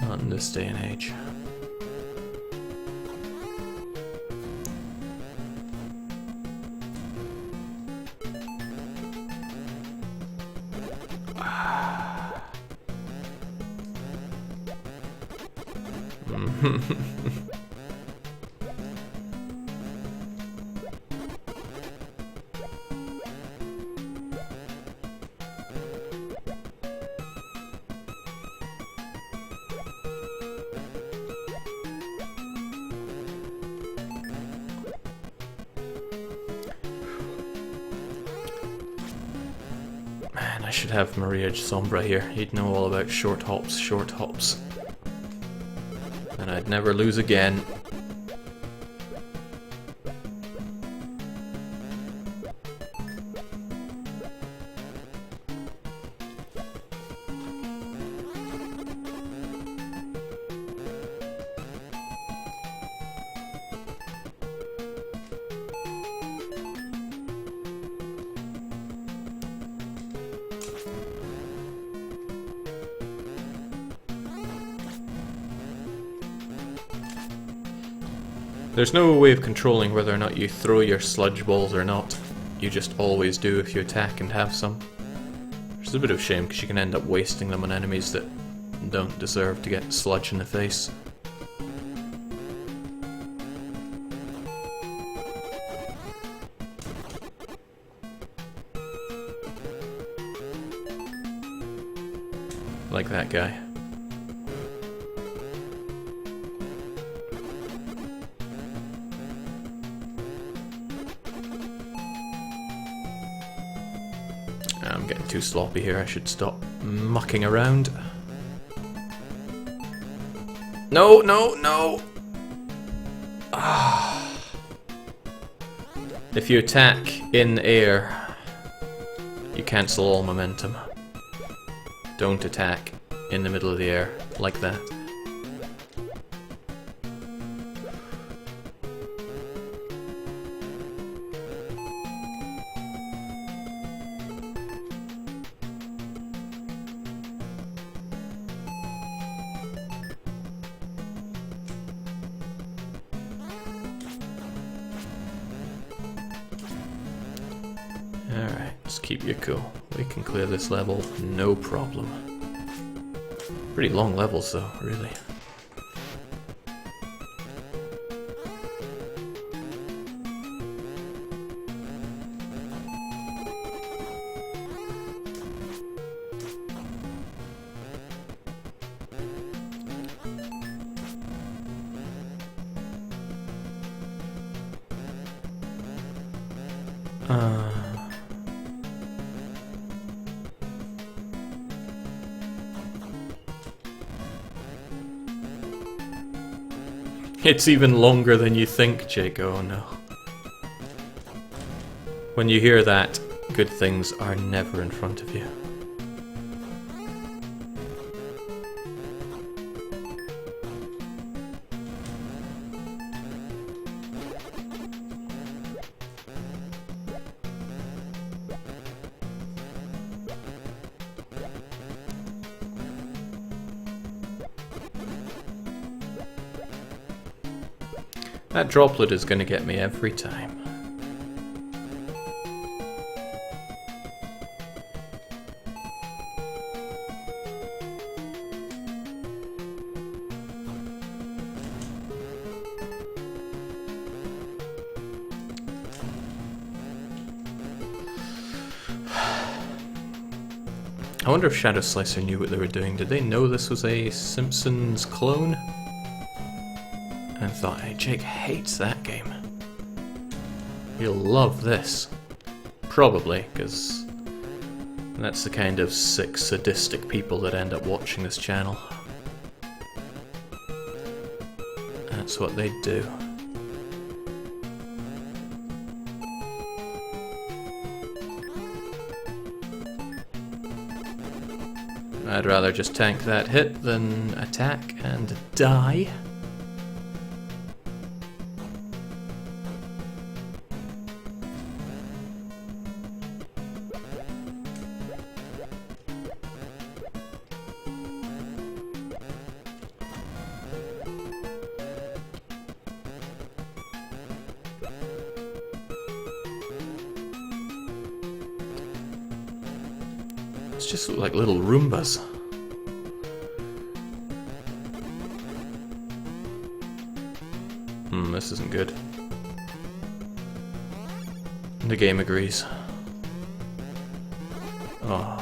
Not in this day and age. Man, I should have Maria Sombra here. He'd know all about short hops, short hops. And I'd never lose again. There's no way of controlling whether or not you throw your sludge balls or not. You just always do if you attack and have some. Which is a bit of a shame because you can end up wasting them on enemies that don't deserve to get sludge in the face. Like that guy. I'm getting too sloppy here, I should stop mucking around. No, no, no! Ah. If you attack in air, you cancel all momentum. Don't attack in the middle of the air, like that. Alright, just keep your cool. We can clear this level, no problem. Pretty long levels though, really. It's even longer than you think, Jake. Oh no. When you hear that, good things are never in front of you. That droplet is going to get me every time. I wonder if Shadow Slicer knew what they were doing. Did they know this was a Simpsons clone? And thought, hey, Jake hates that game. He'll love this. Probably, because that's the kind of sick, sadistic people that end up watching this channel. That's what they do. I'd rather just tank that hit than attack and die. Those just look like little Roombas. This isn't good. The game agrees. Oh.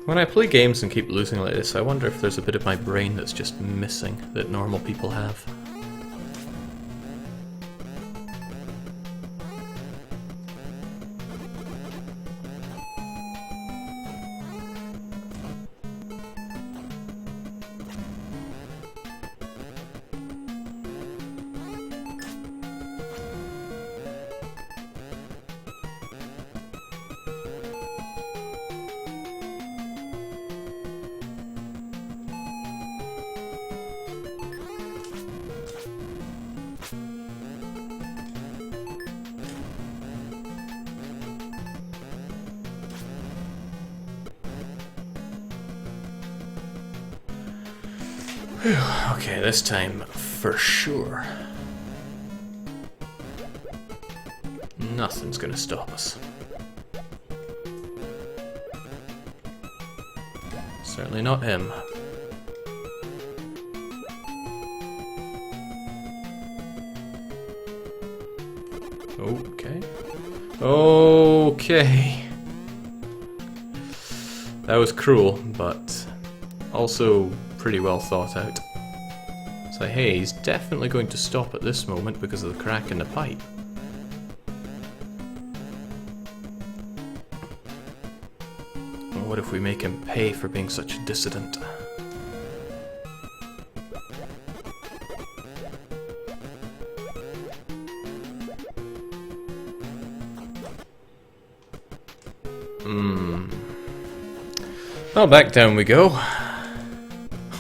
When I play games and keep losing like this, I wonder if there's a bit of my brain that's just missing that normal people have. Okay, this time for sure. Nothing's gonna stop us. Certainly not him. Okay. Okay. That was cruel, but also pretty well thought out. So hey, he's definitely going to stop at this moment because of the crack in the pipe. What if we make him pay for being such a dissident? Well, back down we go.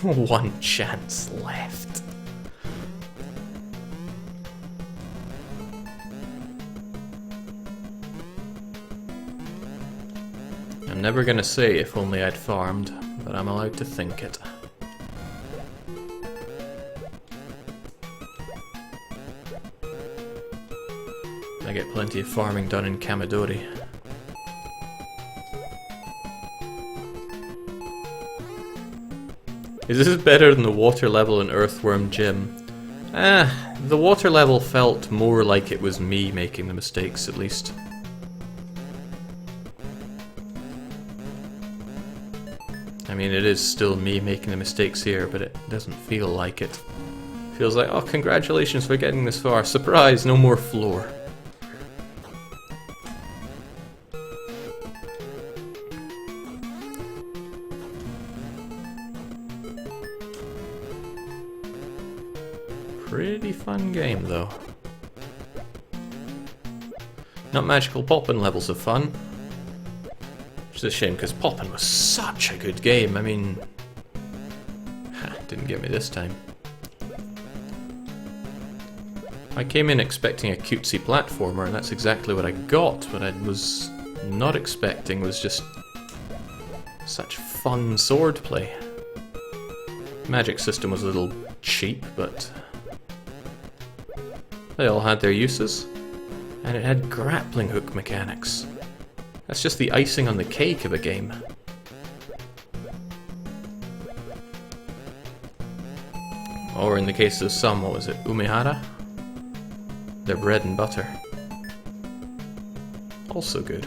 One chance left. I'm never gonna say if only I'd farmed, but I'm allowed to think it. I get plenty of farming done in Kamidori. Is this better than the water level in Earthworm Jim? The water level felt more like it was me making the mistakes, at least. I mean, it is still me making the mistakes here, but it doesn't feel like it. It feels like, oh, congratulations for getting this far. Surprise, no more floor. Pretty fun game, though. Not magical Poppin levels of fun. Which is a shame, because Poppin was such a good game. I mean... didn't get me this time. I came in expecting a cutesy platformer, and that's exactly what I got. What I was not expecting was just... such fun swordplay. Magic system was a little cheap, but... they all had their uses, and it had grappling hook mechanics. That's just the icing on the cake of a game. Or in the case of some, what was it, Umehara? Their bread and butter. Also good.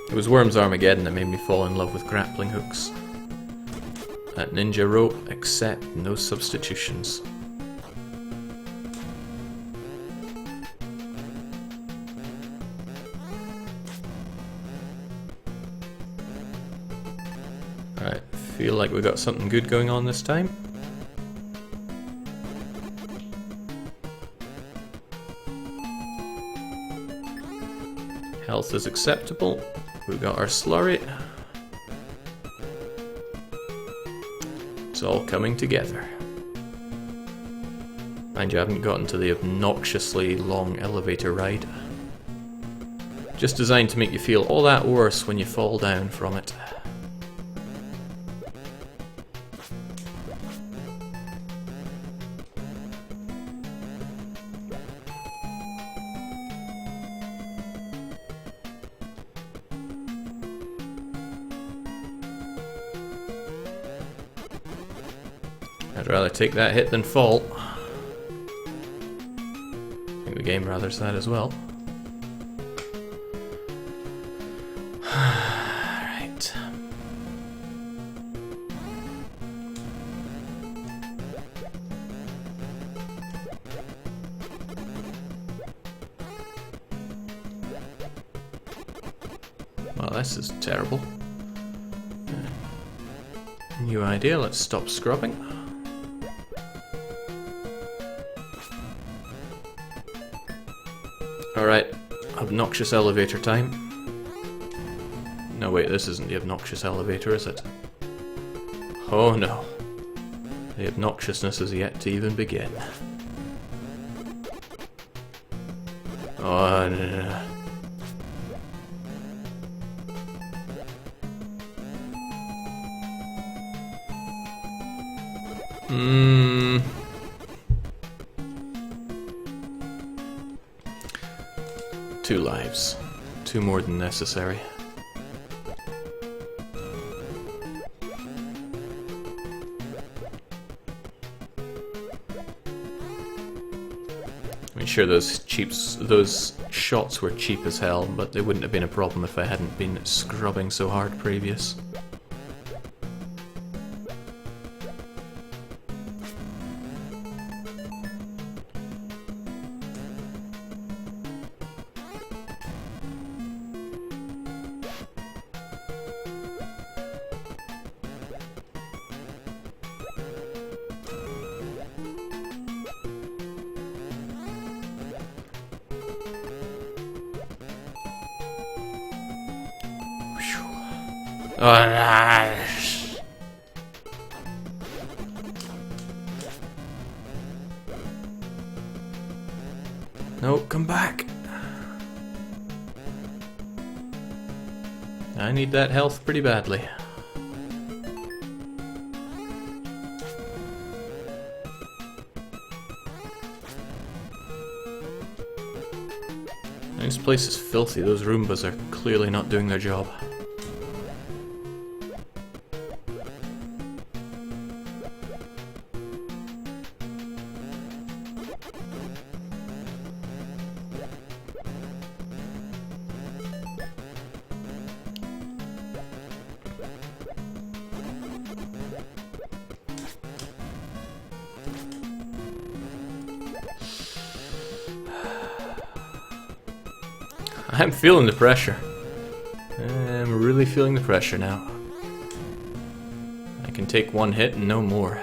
It was Worms Armageddon that made me fall in love with grappling hooks. That ninja rope, accept no substitutions. Alright, feel like we got something good going on this time. Health is acceptable. We've got our slurry. It's all coming together. Mind you, I haven't gotten to the obnoxiously long elevator ride. Just designed to make you feel all that worse when you fall down from it. I'd rather take that hit than fall. I think the game rathers that as well. Right. Well, this is terrible. New idea, let's stop scrubbing. Alright, obnoxious elevator time. No wait, this isn't the obnoxious elevator, is it? Oh no. The obnoxiousness is yet to even begin. Oh no. Two lives. Two more than necessary. I mean, sure, those shots were cheap as hell, but they wouldn't have been a problem if I hadn't been scrubbing so hard previous. No, come back. I need that health pretty badly. This place is filthy. Those Roombas are clearly not doing their job. I'm feeling the pressure. I'm really feeling the pressure now. I can take one hit and no more.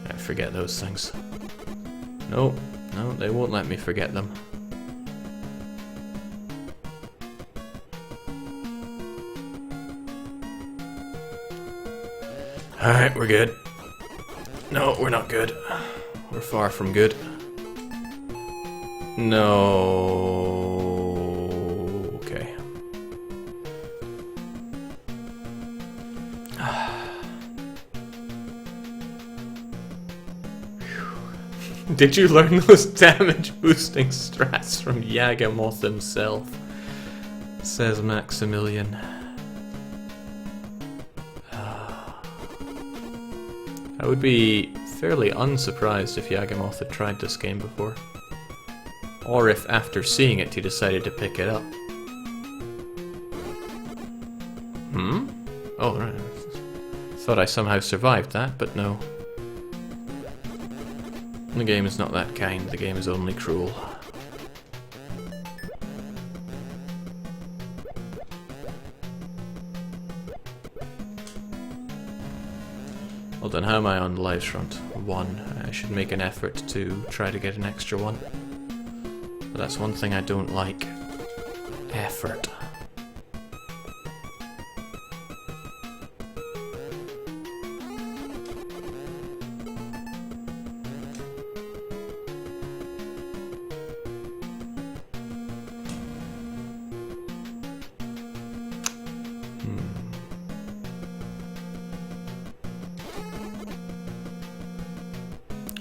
I forget those things. No, no, they won't let me forget them. Alright, we're good. No, we're not good. We're far from good. No. Okay. Did you learn those damage boosting strats from Yagamoth himself? Says Maximilian. I would be fairly unsurprised if Yagamoth had tried this game before. Or if after seeing it he decided to pick it up. Hmm? Oh, right. Thought I somehow survived that, but no. The game is not that kind, the game is only cruel. Well then, how am I on the lives front? one. I should make an effort to try to get an extra one. But that's one thing I don't like. Effort.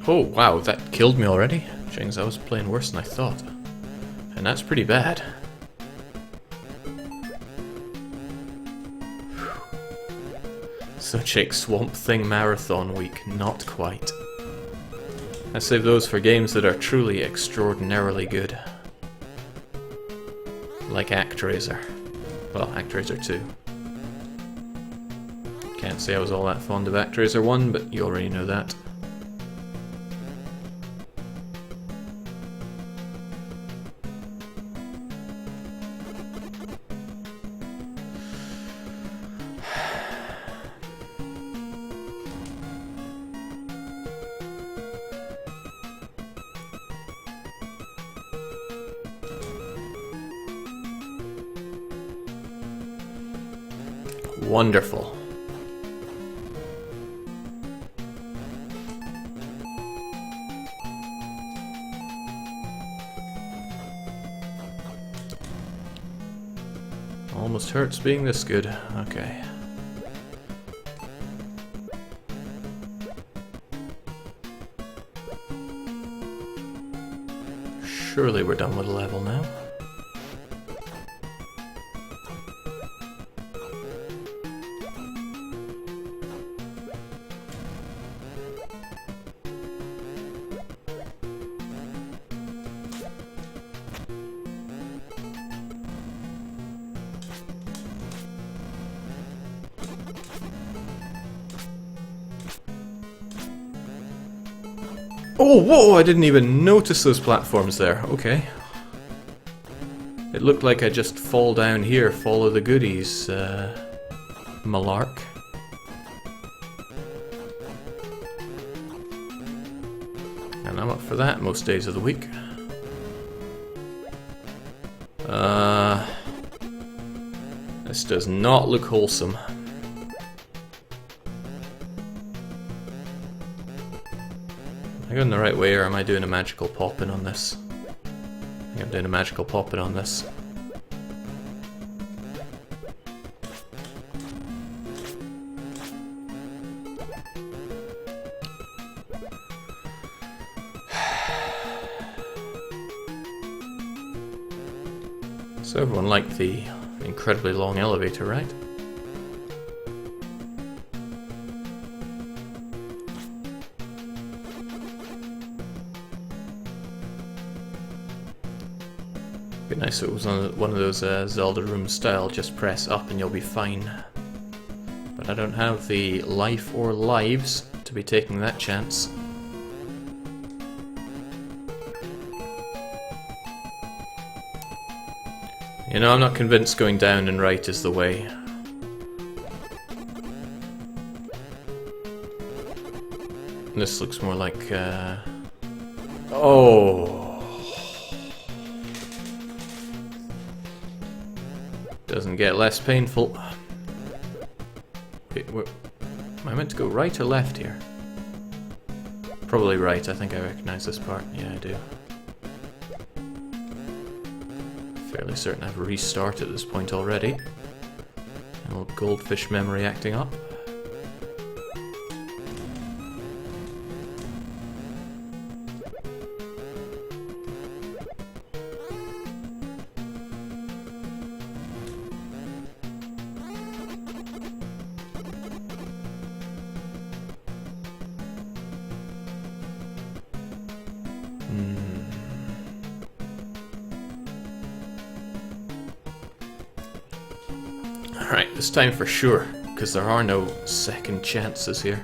Oh wow, that killed me already? James, I was playing worse than I thought. And that's pretty bad. Such a Swamp Thing marathon week, not quite. I save those for games that are truly extraordinarily good. Like ActRaiser. Well, ActRaiser 2. Can't say I was all that fond of ActRaiser 1, but you already know that. Wonderful. Almost hurts being this good. Okay. Surely we're done with the level now. Oh, whoa! I didn't even notice those platforms there. Okay. It looked like I just fall down here, follow the goodies, malark. And I'm up for that most days of the week. This does not look wholesome. Am I going the right way, or am I doing a magical pop-in on this? I think I'm doing a magical pop-in on this. So everyone liked the incredibly long elevator, right? Be nice if it was on one of those Zelda room style, just press up and you'll be fine. But I don't have the life or lives to be taking that chance. You know, I'm not convinced going down and right is the way. This looks more like, oh! Doesn't get less painful. Wait, am I meant to go right or left here? Probably right, I think I recognize this part. Yeah, I do. Fairly certain I've restarted at this point already. An old goldfish memory acting up. Alright, this time for sure, because there are no second chances here.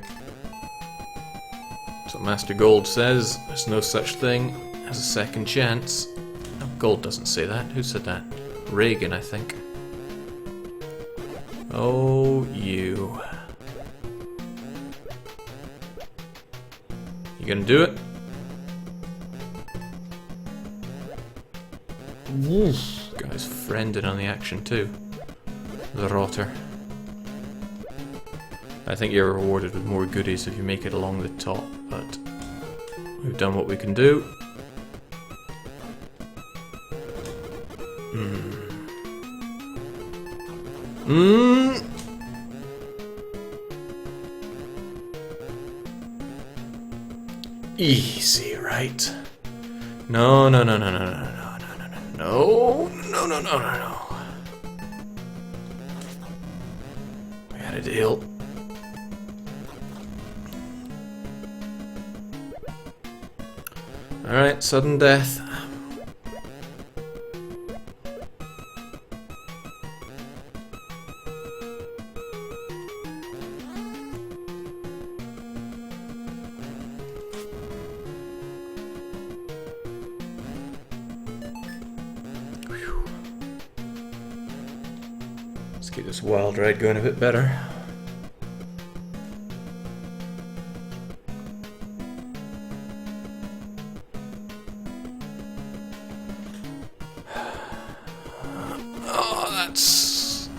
So Master Gold says there's no such thing as a second chance. No, Gold doesn't say that. Who said that? Reagan, I think. Oh, you. gonna do it? Guy's friended on the action too. The rotter. I think you're rewarded with more goodies if you make it along the top, but we've done what we can do. Easy, right? No, no, no, no, no, no, no, no, no, no, no, no, no, no, no. We had a deal. Alright, sudden death. Let's keep this wild ride going a bit better. Oh, that's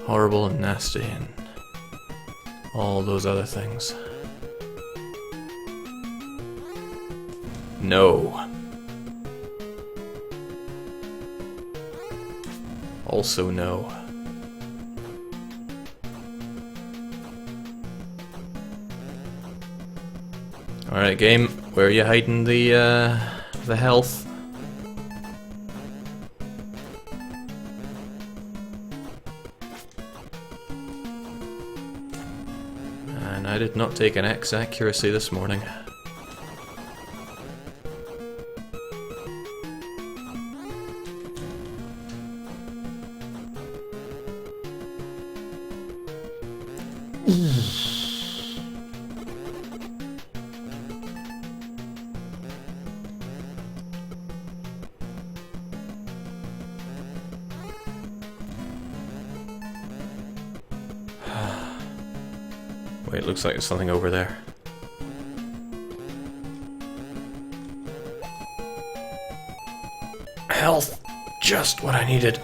horrible and nasty and all those other things. No. Also no. Alright, game, where are you hiding the health? And I did not take an X accuracy this morning. Wait, looks like there's something over there. Health! Just what I needed.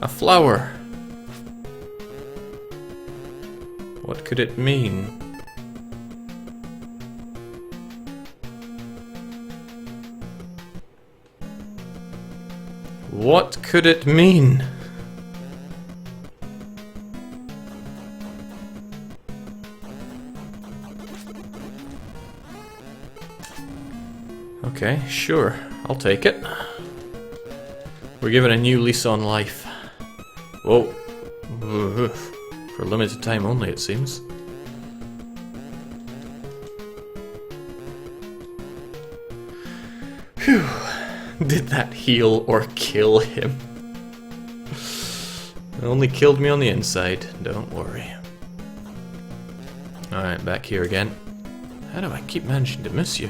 A flower! What could it mean? What could it mean? Okay, sure. I'll take it. We're given a new lease on life. Whoa. For a limited time only, it seems. Phew. Did that heal or kill him? It only killed me on the inside. Don't worry. Alright, back here again. How do I keep managing to miss you?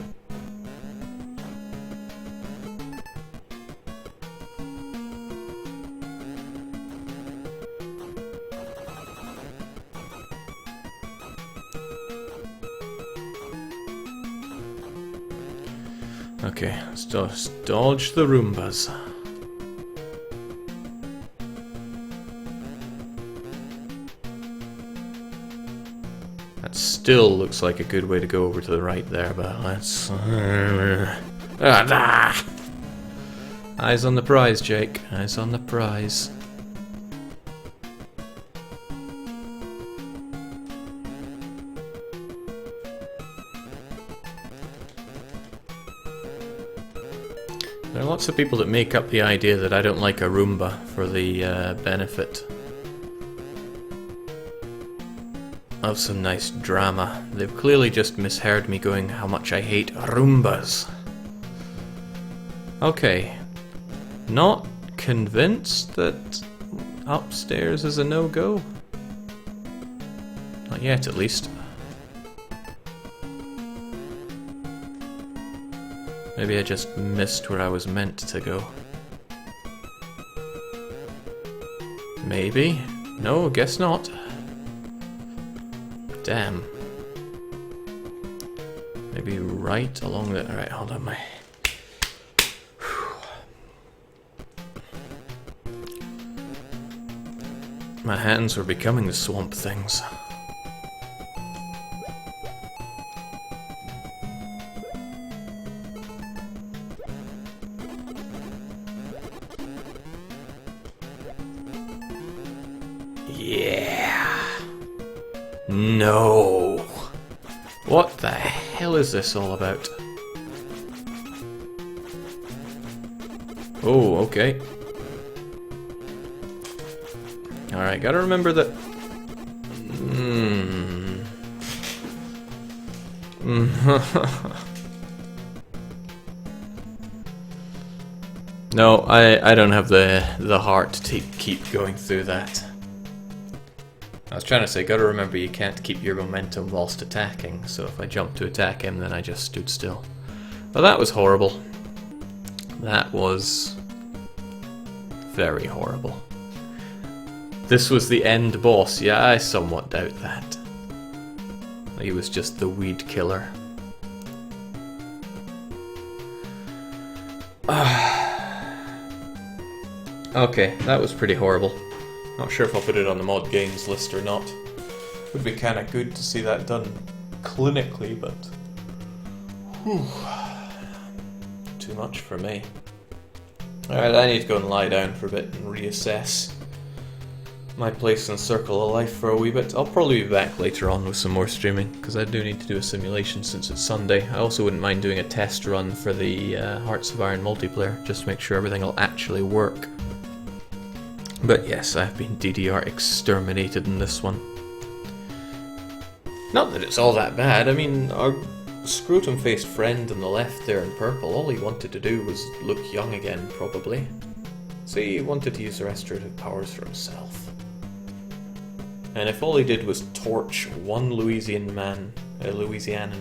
Okay, let's just dodge the Roombas. That still looks like a good way to go over to the right there, but let's... Eyes on the prize, Jake. Eyes on the prize. There are lots of people that make up the idea that I don't like a Roomba for the benefit of some nice drama. They've clearly just misheard me going how much I hate Roombas. Okay. Not convinced that upstairs is a no-go. Not yet, at least. Maybe I just missed where I was meant to go. Maybe. No, guess not. Damn. Maybe right along the... Alright, hold on, my hands were becoming the swamp things. Yeah. No. What the hell is this all about? Oh, okay. Alright, gotta remember that... No, I don't have the heart to keep going through that. I was trying to say, gotta remember you can't keep your momentum whilst attacking, so if I jumped to attack him, then I just stood still. Well, that was horrible. That was very horrible. This was the end boss. Yeah, I somewhat doubt that. He was just the weed killer. Okay, that was pretty horrible. Not sure if I'll put it on the mod games list or not. Would be kind of good to see that done clinically, but... Whew. Too much for me. Alright, I need to go and lie down for a bit and reassess my place in Circle of Life for a wee bit. I'll probably be back later on with some more streaming, because I do need to do a simulation since it's Sunday. I also wouldn't mind doing a test run for the Hearts of Iron multiplayer, just to make sure everything will actually work. But yes, I've been DDR exterminated in this one. Not that it's all that bad. I mean, our scrotum-faced friend on the left there in purple, all he wanted to do was look young again, probably. So he wanted to use the restorative powers for himself. And if all he did was torch one Louisianan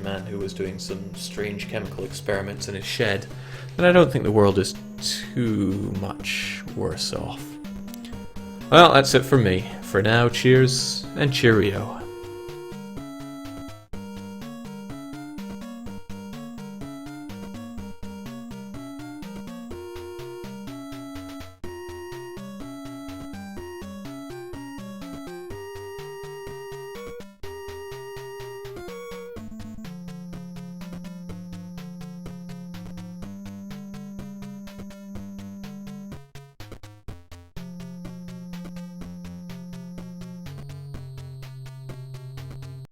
man who was doing some strange chemical experiments in his shed, then I don't think the world is too much worse off. Well, that's it for me. For now, cheers and cheerio.